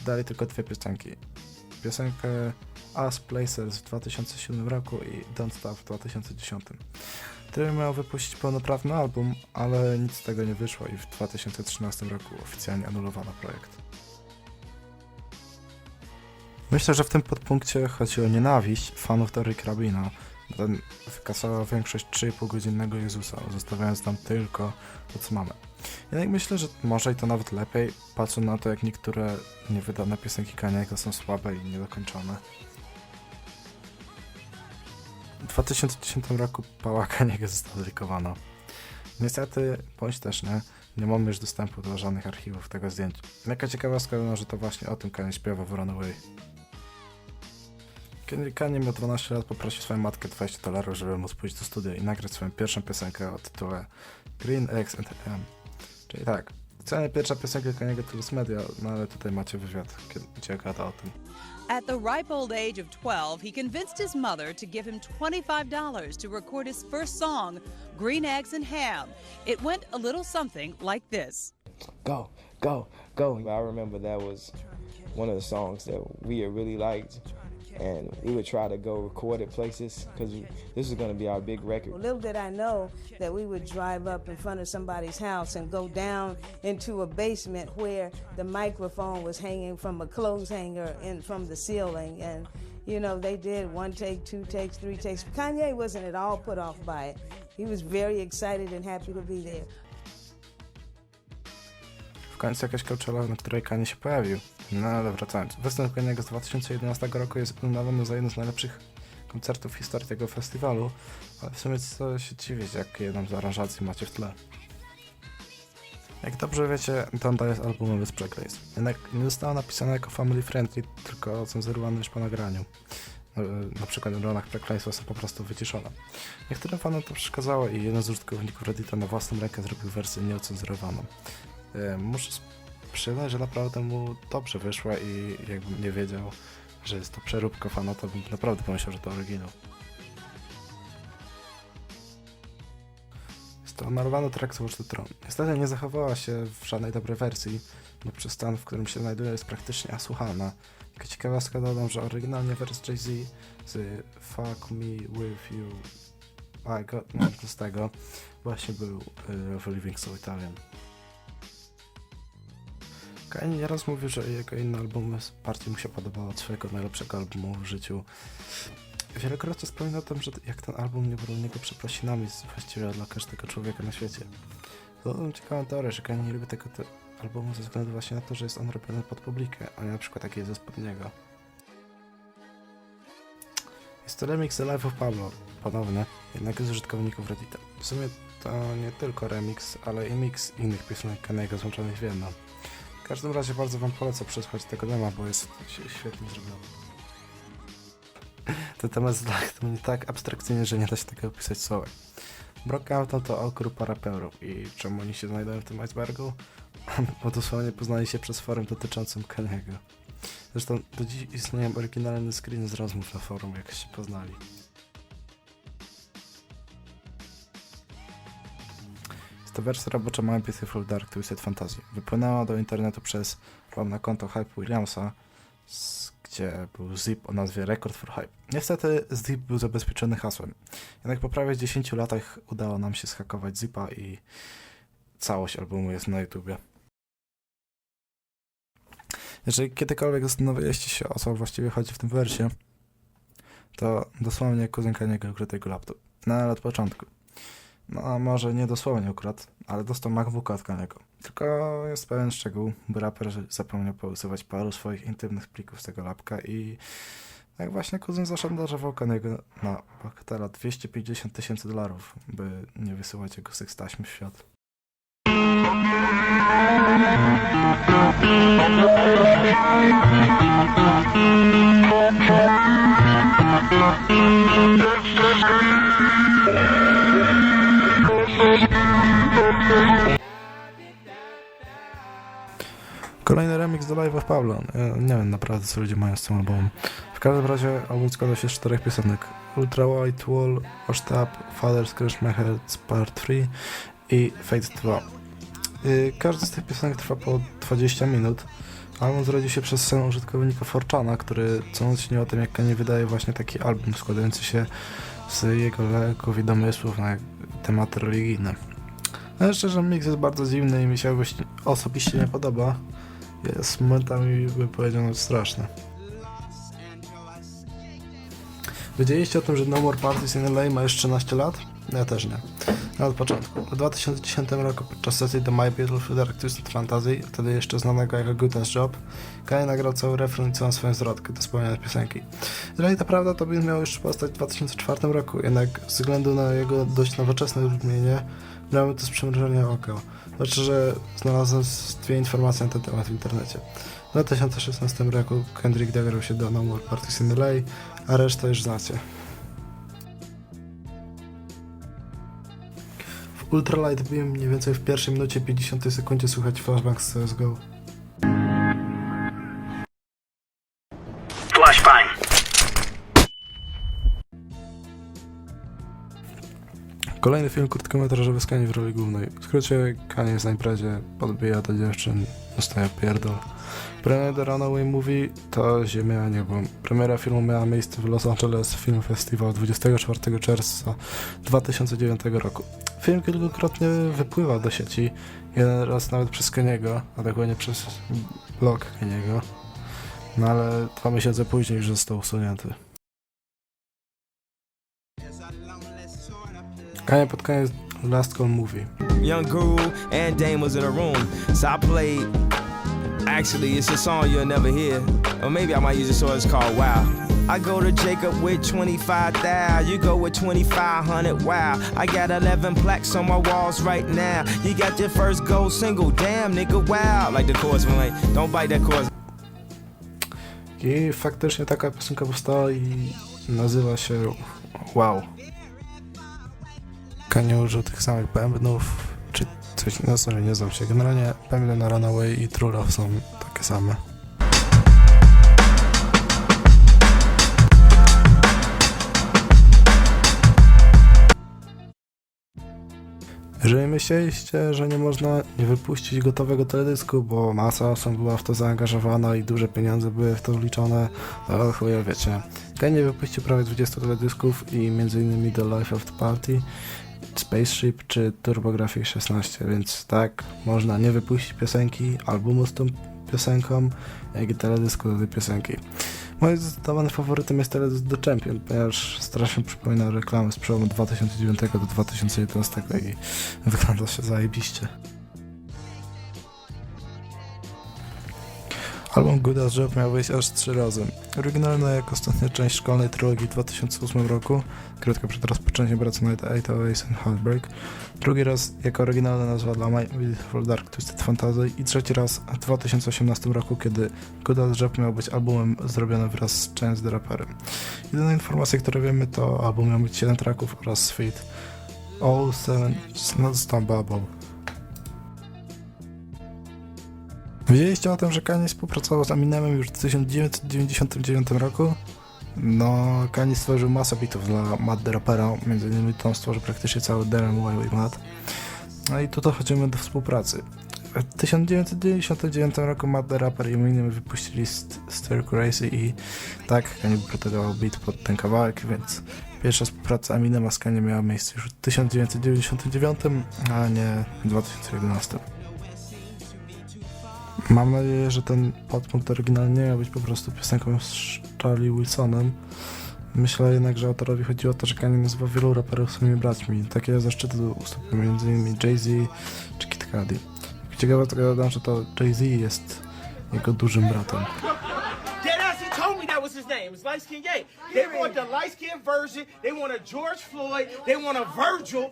[SPEAKER 1] Dali tylko 2 piosenki. Piosenkę Us Placers w 2007 roku i Don't Stop w 2010. Który miał wypuścić pełnoprawny album, ale nic z tego nie wyszło i w 2013 roku oficjalnie anulowano projekt. Myślę, że w tym podpunkcie chodzi o nienawiść fanów do Rick Rubina. Ten wykasował większość 3,5-godzinnego Jezusa, zostawiając nam tylko to, co mamy. Jednak myślę, że może i to nawet lepiej, patrząc na to, jak niektóre niewydane piosenki Kaniego są słabe i niedokończone. W 2010 roku pała Kaniego została dedykowana. Niestety, bądź też nie mamy już dostępu do żadnych archiwów tego zdjęcia. Jaka ciekawostka, że to właśnie o tym Kanye śpiewa w Runaway. Kiedy Kanye miał 12 lat, poprosił swoją matkę $20, żeby móc pójść do studia i nagrać swoją pierwszą piosenkę o tytule Green Eggs and M. Czyli tak, Oficjalnie pierwsza piosenka Kaniego to jest Media, no ale tutaj macie wywiad, gdzie gada o tym.
[SPEAKER 17] At the ripe old age of 12, he convinced his mother to give him $25 to record his first song, Green Eggs and Ham. It went a little something like this.
[SPEAKER 7] Go, go, go. I remember that was one of the songs that we really liked, and we would try to go record at places because this was going to be our big record.
[SPEAKER 18] Well, little did I know that we would drive up in front of somebody's house and go down into a basement where the microphone was hanging from a clothes hanger from the ceiling. And, you know, they did 1 take, 2 takes, 3 takes. Kanye wasn't at all put off by it. He was very excited and happy to be there.
[SPEAKER 1] W końcu jakaś Coachella, na której Kanye się pojawił. No ale wracając. Występ Kaniego z 2011 roku jest uznawany za jeden z najlepszych koncertów w historii tego festiwalu, ale w sumie co się dziwić, jak jedną z aranżacji macie w tle. Jak dobrze wiecie, Donda jest albumem bez przekleństw. Jednak nie zostało napisane jako family friendly, tylko ocenzurowane już po nagraniu. Na przykład w rolach przekleństwa są po prostu wyciszone. Niektórym fanom to przeszkadzało i jeden z użytkowników Reddita na własną rękę zrobił wersję nieocenzurowaną. Muszę przyznać, że naprawdę mu dobrze wyszła i jakbym nie wiedział, że jest to przeróbka fana, to bym naprawdę pomyślał, że to oryginał. Jest to narwany track z Watch the Throne. Niestety nie zachowała się w żadnej dobrej wersji, bo przez stan, w którym się znajduje, jest praktycznie asłuchalna. Jako ciekawostka dodam, że oryginalnie wers Jay-Z z Fuck Me With You I Got No z tego właśnie był of Living So Italian. Kanye nieraz mówił, że jego inne albumy bardziej mu się podobało od swojego najlepszego albumu w życiu. Wielokrotnie wspomina o tym, że jak ten album nie był dla niego przeprosinami właściwie dla każdego człowieka na świecie. Dodam ciekawą teorię, że Kanye nie lubi tego albumu ze względu właśnie na to, że jest on robiony pod publikę, a nie na przykład taki jest spod niego. Jest to remix The Life of Pablo, ponowny, jednak z użytkowników Reddita. W sumie to nie tylko remix, ale i mix innych piosenek Kaniego złączonych w jedno. W każdym razie bardzo wam polecam przesłuchać tego dema, bo jest świetnie zrobiony. Ten temat jest dla mnie tak abstrakcyjny, że nie da się tego opisać słowem. Brockhampton to grupa raperów i czemu oni się znajdują w tym icebergu? Bo dosłownie poznali się przez forum dotyczącym Kaniego. Zresztą do dziś istnieją oryginalne screeny z rozmów na forum, jak się poznali. To wersja robocza My Beautiful Dark Twisted Fantasy. Wypłynęła do internetu przez na konto Hype Williamsa, gdzie był zip o nazwie Record for Hype. Niestety zip był zabezpieczony hasłem. Jednak po prawie 10 latach udało nam się zhakować zipa i całość albumu jest na YouTubie. Jeżeli kiedykolwiek zastanawialiście się, o co właściwie chodzi w tym wersie, to dosłownie kuzyn Kaniego ukradł jego laptop. No ale od początku. No może nie dosłownie ukradł, ale dostał MacBooka od Kaniego. Tylko jest pewien szczegół, bo raper zapomniał pousuwać paru swoich intymnych plików z tego lapka i jak właśnie kuzyn zaszantażował Kaniego na bagatela $250,000, by nie wysyłać jego sekstaśmy w świat. Kolejny remix do Life of Pablo. Nie wiem naprawdę, co ludzie mają z tym albumem. W każdym razie album składa się z 4 piosenek. Ultra White Wall, Washed Up, Father Scratch My Head Part 3 i Fate 2. Każdy z tych piosenek trwa po 20 minut. Album zrodził się przez scenę użytkownika 4chana, który co noc śnił o tym, jak Kanye wydaje właśnie taki album składający się z jego leków i domysłów na tematy religijne. Ale szczerze, mix jest bardzo dziwny i mi się osobiście nie podoba. Jest momentami, bym powiedział, straszny. Wiedzieliście o tym, że No More Parties in LA ma już 13 lat? Ja też nie. No od początku. W 2010 roku podczas sesji do My Beautiful Dark Twisted Fantasy, wtedy jeszcze znanego jako Good As Job, Kanye nagrał cały refren i całą swoją zwrotkę do wspomnianej piosenki. Jeżeli to prawda, to beat miał już powstać w 2004 roku, jednak ze względu na jego dość nowoczesne brzmienie, miały to z przymrużenia oka. Znaczy, że znalazłem 2 informacje na ten temat w internecie. W 2016 roku Kendrick dograł się do No More Parties in LA, a resztę już znacie. W Ultralight Beam, mniej więcej w pierwszej minucie 50 sekundzie słychać flashback z CSGO.
[SPEAKER 6] Flashbang.
[SPEAKER 1] Kolejny film krótkometrażowy z Kanye w roli głównej. W skrócie, Kanye jest na imprezie, podbija do dziewczyn, dostaje pierdol. Premiera The Runaway Movie to Ziemia a niebo. Premiera filmu miała miejsce w Los Angeles Film Festival 24 czerwca 2009 roku. Film kilkukrotnie wypływał do sieci, jeden raz nawet przez Kaniego, a dokładnie przez blog Kaniego. No ale 2 miesiące później już został usunięty. Kanye pod koniec Last Call Movie.
[SPEAKER 7] Young Guru and Dame was in a room, so I played. Actually, it's a song you'll never hear, or maybe I might use a song that's called Wow. I go to Jacob with 25,000, you go with 2,500. Wow, I got 11 plaques on my walls right now. You got your first gold single, damn nigga, wow. Like the chorus from like, don't bite that chorus.
[SPEAKER 1] I faktycznie taka piosenka powstała i nazywa się Wow. Kanye użył tych samych bębnów, czy coś, no sorry, nie znam się. Generalnie bębny na Runaway i True Love są takie same. Jeżeli myśleliście, że nie można nie wypuścić gotowego teledysku, bo masa osób była w to zaangażowana i duże pieniądze były w to wliczone, to chuja wiecie. Kanye wypuścił prawie 20 teledysków i m.in. The Life of the Party, Spaceship czy TurboGrafx 16, więc tak, można nie wypuścić piosenki, albumu z tą piosenką, jak i teledysku do tej piosenki. Moim zdecydowanym faworytem jest teledysk The Champion, ponieważ strasznie przypomina reklamy z przełomu 2009 do 2011 i wygląda się zajebiście. Album Good As Job miał wyjść aż 3 razy. Oryginalna jako ostatnia część szkolnej trylogii w 2008 roku, krótko przed rozpoczęciem pracy nad 8 Ways and Heartbreak. Drugi raz jako oryginalna nazwa dla My Beautiful Dark Twisted Fantasy i trzeci raz w 2018 roku, kiedy Good As Job miał być albumem zrobionym wraz z Chance the Rapperem. Jedyne informacje, które wiemy, to album miał mieć 7 tracków oraz feat. All 7 Not Stone Bubble. Wiedzieliście o tym, że Kanye współpracował z Eminemem już w 1999 roku? No, Kanye stworzył masę bitów dla Matt the Rappera, między innymi tą stworzył praktycznie cały Darren Why Matt. No i tu dochodzimy do współpracy. W 1999 roku Matt the Rapper i Eminem wypuścili Stir Crazy i tak, Kanye produkował beat pod ten kawałek, więc pierwsza współpraca Eminema z Kanye miała miejsce już w 1999, a nie w 2011. Mam nadzieję, że ten podpunkt oryginalnie miał być po prostu piosenką z Charlie Wilsonem. Myślę jednak, że autorowi chodziło o to, że Kanye nazywa wielu raperów swoimi braćmi. Takie zaszczyty ustąpiły m.in. Jay-Z czy Kid Cudi. Ciekawe to dodam, że to Jay-Z jest jego dużym bratem.
[SPEAKER 6] What's his name? It's Light Skin Ye. They want the light skin version. They want a George Floyd. They want a Virgil.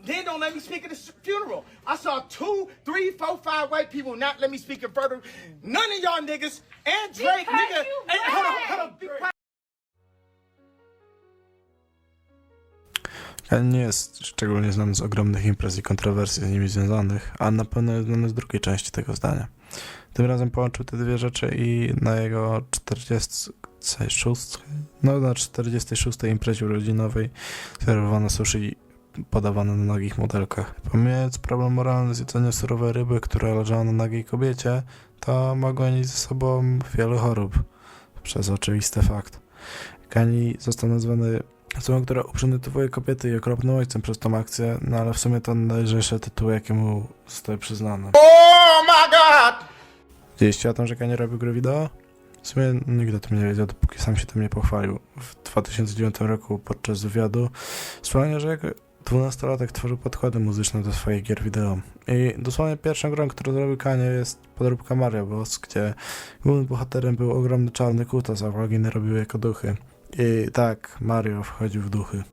[SPEAKER 6] They don't let me speak at the funeral. I saw 2, 3, 4, 5 white people not let me speak in front of none of y'all niggas and Drake, nigga. Hey, hold on, be quiet.
[SPEAKER 1] Kanye nie jest szczególnie znany z ogromnych imprez i kontrowersji z nimi związanych, a na pewno jest znany z drugiej części tego zdania. Tym razem połączył te dwie rzeczy i na jego 46. imprezie urodzinowej serwowano sushi podawane na nagich modelkach. Pomijając problem moralny z jedzeniem surowej ryby, która leżała na nagiej kobiecie, to mogła nieść ze sobą wiele chorób, przez oczywisty fakt. Kanye został nazwany osobą, która uprzedmiotowuje kobiety i okropnym ojcem przez tą akcję, no ale w sumie to najlżejsze tytuły, jakie mu zostały przyznane.
[SPEAKER 6] Oh my god!
[SPEAKER 1] Wiedzieliście o tym, że Kanye robił gry wideo? W sumie nikt o tym nie wiedział, dopóki sam się tym nie pochwalił. W 2009 roku podczas wywiadu wspomniał, że jako 12-latek tworzył podkłady muzyczne do swoich gier wideo. I dosłownie pierwszą grą, którą zrobił Kanye, jest podróbka Mario Bros, gdzie głównym bohaterem był ogromny czarny kutas, a pluginy robiły jako duchy. I tak, Mario wchodził w duchy.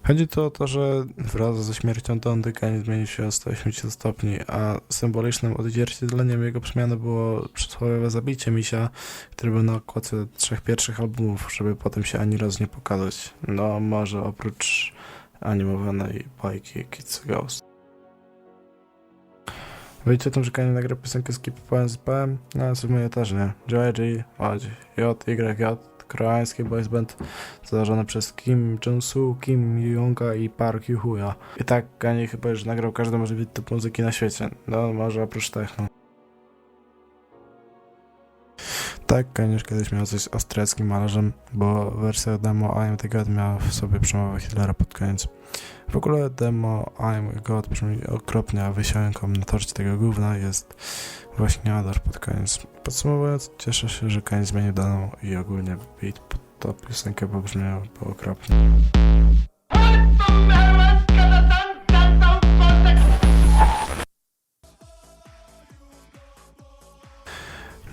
[SPEAKER 1] Chodzi tu o to, że wraz ze śmiercią Dondy Kanye zmienił się o 180 stopni, a symbolicznym odzwierciedleniem jego przemiany było przysłowiowe zabicie misia, który był na okładce 3 pierwszych albumów, żeby potem się ani razu nie pokazać. No może oprócz animowanej bajki Kids Ghost. Wiecie o tym, że Kanye nagra piosenkę z K-popem ZPM? No, w sumie też nie. JG, JYJ, koreański boys band założony przez Kim Jong-soo, Kim Yoonga i Park Yoo-hooya. I tak Kanye chyba już nagrał każdy możliwy typ muzyki na świecie. No, może oprócz techno. Tak, Kanye już kiedyś miał coś z austriackim malarzem, bo wersja demo I'm the God miała w sobie przemowę Hitlera pod koniec. W ogóle demo I'm the God brzmi okropnie, a wysiłkiem na torcie tego gówna jest właśnie Adar pod koniec. Podsumowując, cieszę się, że Kanye zmienił daną i ogólnie beat pod tą piosenkę, bo brzmiał okropnie.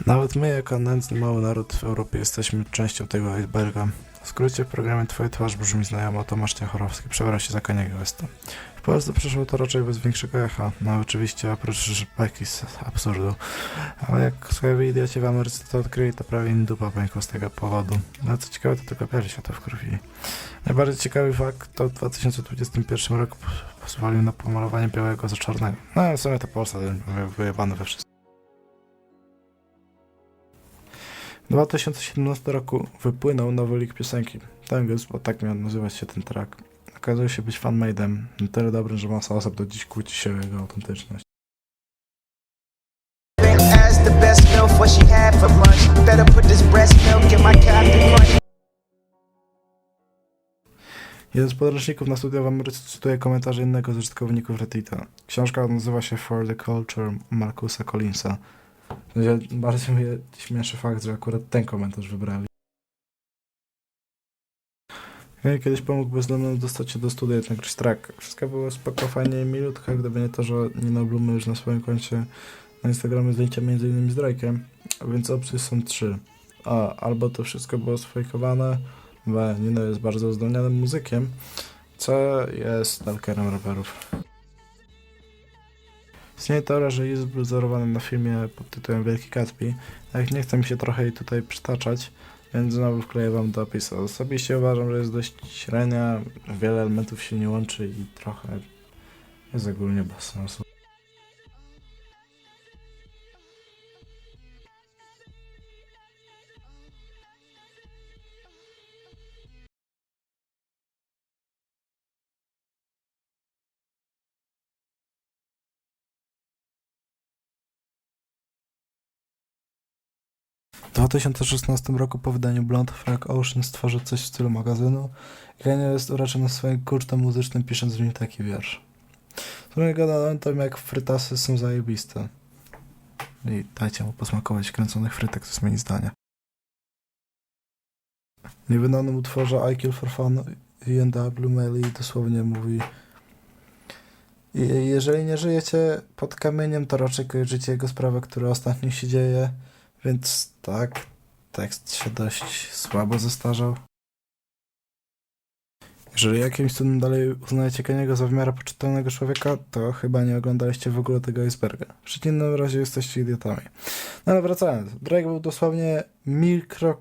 [SPEAKER 1] Nawet my, jako nędzny mały naród w Europie, jesteśmy częścią tego iceberga. W skrócie, w programie Twoja twarz brzmi znajomo, Tomasz Ciechorowski przebrał się za Kaniego Westa. W Polsce przeszło to raczej bez większego echa, no oczywiście oprócz bajki z absurdu. Ale jak swoje idioci w Ameryce to odkryli, to prawie im dupa pękła z tego powodu. No co ciekawe, to tylko pierwszy się to wkurwili. Najbardziej ciekawy fakt, to w 2021 roku pozwolił na pomalowanie białego za czarnego. No w sumie to Polska wyjebane we wszystkim. W 2017 roku wypłynął nowy leak piosenki. Tangus, bo tak miał nazywać się ten track. Okazuje się być fanmade'em, na tyle dobrym, że masa osób do dziś kłóci się o jego autentyczność. Jeden z podręczników na studia w Ameryce cytuje komentarze innego z użytkowników Reddita. Książka nazywa się For the Culture Marcusa Collinsa. Bardziej mnie śmieszy fakt, że akurat ten komentarz wybrali. Kiedyś pomógł bezdomnym dostać się do studia, jednak track. Wszystko było spoko, fajnie i milutko, gdyby nie to, że Nino Blum już na swoim koncie na Instagramie zdjęcia m.in. z Drake'em, więc opcje są 3. A. Albo to wszystko było sfejkowane. B. Nino jest bardzo uzdolnionym muzykiem. C. Jest stalkerem raperów. Istnieje teoria, że jest wzorowany na filmie pod tytułem Wielki Gatsby. Jak nie chce mi się trochę jej tutaj przytaczać, więc znowu wkleję wam do opisu. Osobiście uważam, że jest dość średnia, wiele elementów się nie łączy i trochę jest ogólnie bez sensu. W 2016 roku po wydaniu Blonde Frank Ocean stworzył coś w stylu magazynu. Kanye jest uraczony swoim kurczem muzycznym, pisząc w nim taki wiersz. Z którego gadałem to jak frytasy są zajebiste. I dajcie mu posmakować kręconych frytek, to jest moje zdanie. W niewydanym utworze I Kill For Fun I.N.W. Melly dosłownie mówi: jeżeli nie żyjecie pod kamieniem, to raczej kojarzycie jego sprawę, która ostatnio się dzieje. Więc tak, tekst się dość słabo zestarzał. Jeżeli jakimś cudem dalej uznajecie Kaniego za w miarę poczytalnego człowieka, to chyba nie oglądaliście w ogóle tego iceberga. W przeciwnym razie jesteście idiotami. No ale wracając, Drake był dosłownie milimetry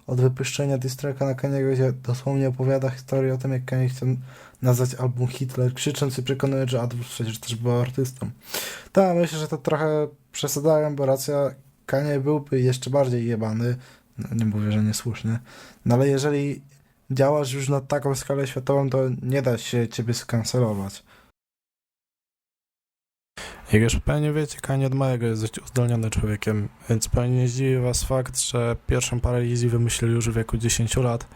[SPEAKER 1] od wypuszczenia diss tracka na Kaniego, gdzie dosłownie opowiada historię o tym, jak Kanye chciał nazwać album Hitler, krzycząc i przekonując, że Adolf przecież też był artystą. Tak, myślę, że to trochę przesadzają, bo racja, Kanye byłby jeszcze bardziej jebany, no, nie mówię, że niesłusznie, no ale jeżeli działasz już na taką skalę światową, to nie da się ciebie skancelować. Jak już pewnie wiecie, Kanye od małego jest dość uzdolnionym człowiekiem, więc pewnie nie zdziwi was fakt, że pierwszą parę Yeezy wymyślił już w wieku 10 lat,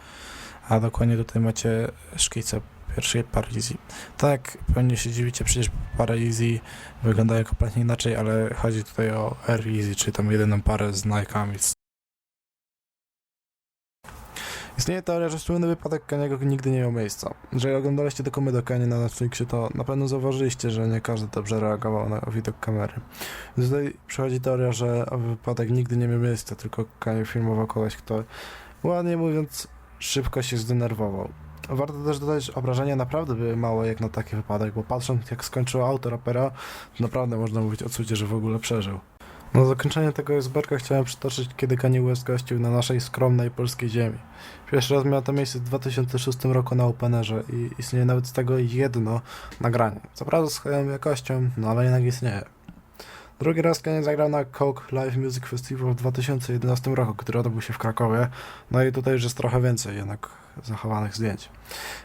[SPEAKER 1] a dokładnie tutaj macie szkice pierwszej pary Yeezy. Tak, pewnie się dziwicie, przecież parę Yeezy wyglądają kompletnie inaczej, ale chodzi tutaj o Air Yeezy, czyli tam jedyną parę z Nike'ami. Istnieje teoria, że słynny wypadek Kaniego nigdy nie miał miejsca. Jeżeli oglądaliście dokumenty Kanie na Netflixie, to na pewno zauważyliście, że nie każdy dobrze reagował na widok kamery. Tutaj przychodzi teoria, że wypadek nigdy nie miał miejsca, tylko Kanie filmował kogoś, kto, ładnie mówiąc, szybko się zdenerwował. Warto też dodać, że obrażenia naprawdę były małe jak na taki wypadek, bo patrząc jak skończył auto rapera, naprawdę można mówić o cudzie, że w ogóle przeżył. Na zakończenie tego iceberga chciałem przytoczyć, kiedy Kanye West gościł na naszej skromnej polskiej ziemi. Pierwszy raz miało to miejsce w 2006 roku na Openerze i istnieje nawet z tego jedno nagranie. Co prawda z chujową jakością, no ale jednak istnieje. Drugi raz Kanye zagrał na Coke Live Music Festival w 2011 roku, który odbył się w Krakowie. No i tutaj już jest trochę więcej jednak zachowanych zdjęć.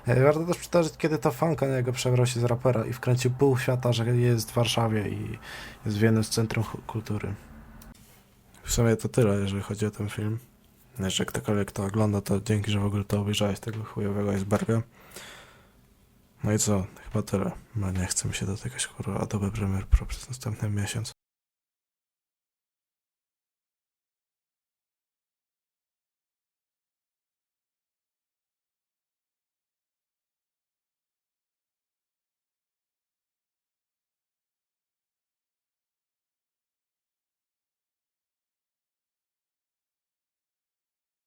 [SPEAKER 1] Warto też przytoczyć, kiedy to fan Kaniego przebrał się z rapera i wkręcił pół świata, że jest w Warszawie i jest w jednym z centrum kultury. W sumie to tyle, jeżeli chodzi o ten film. Jeżeli ktokolwiek to ogląda, to dzięki, że w ogóle to obejrzałeś, tego chujowego iceberga. No i co? Chyba tyle. No nie chcę mi się dotykać kurwa Adobe Premiere Pro przez następny miesiąc.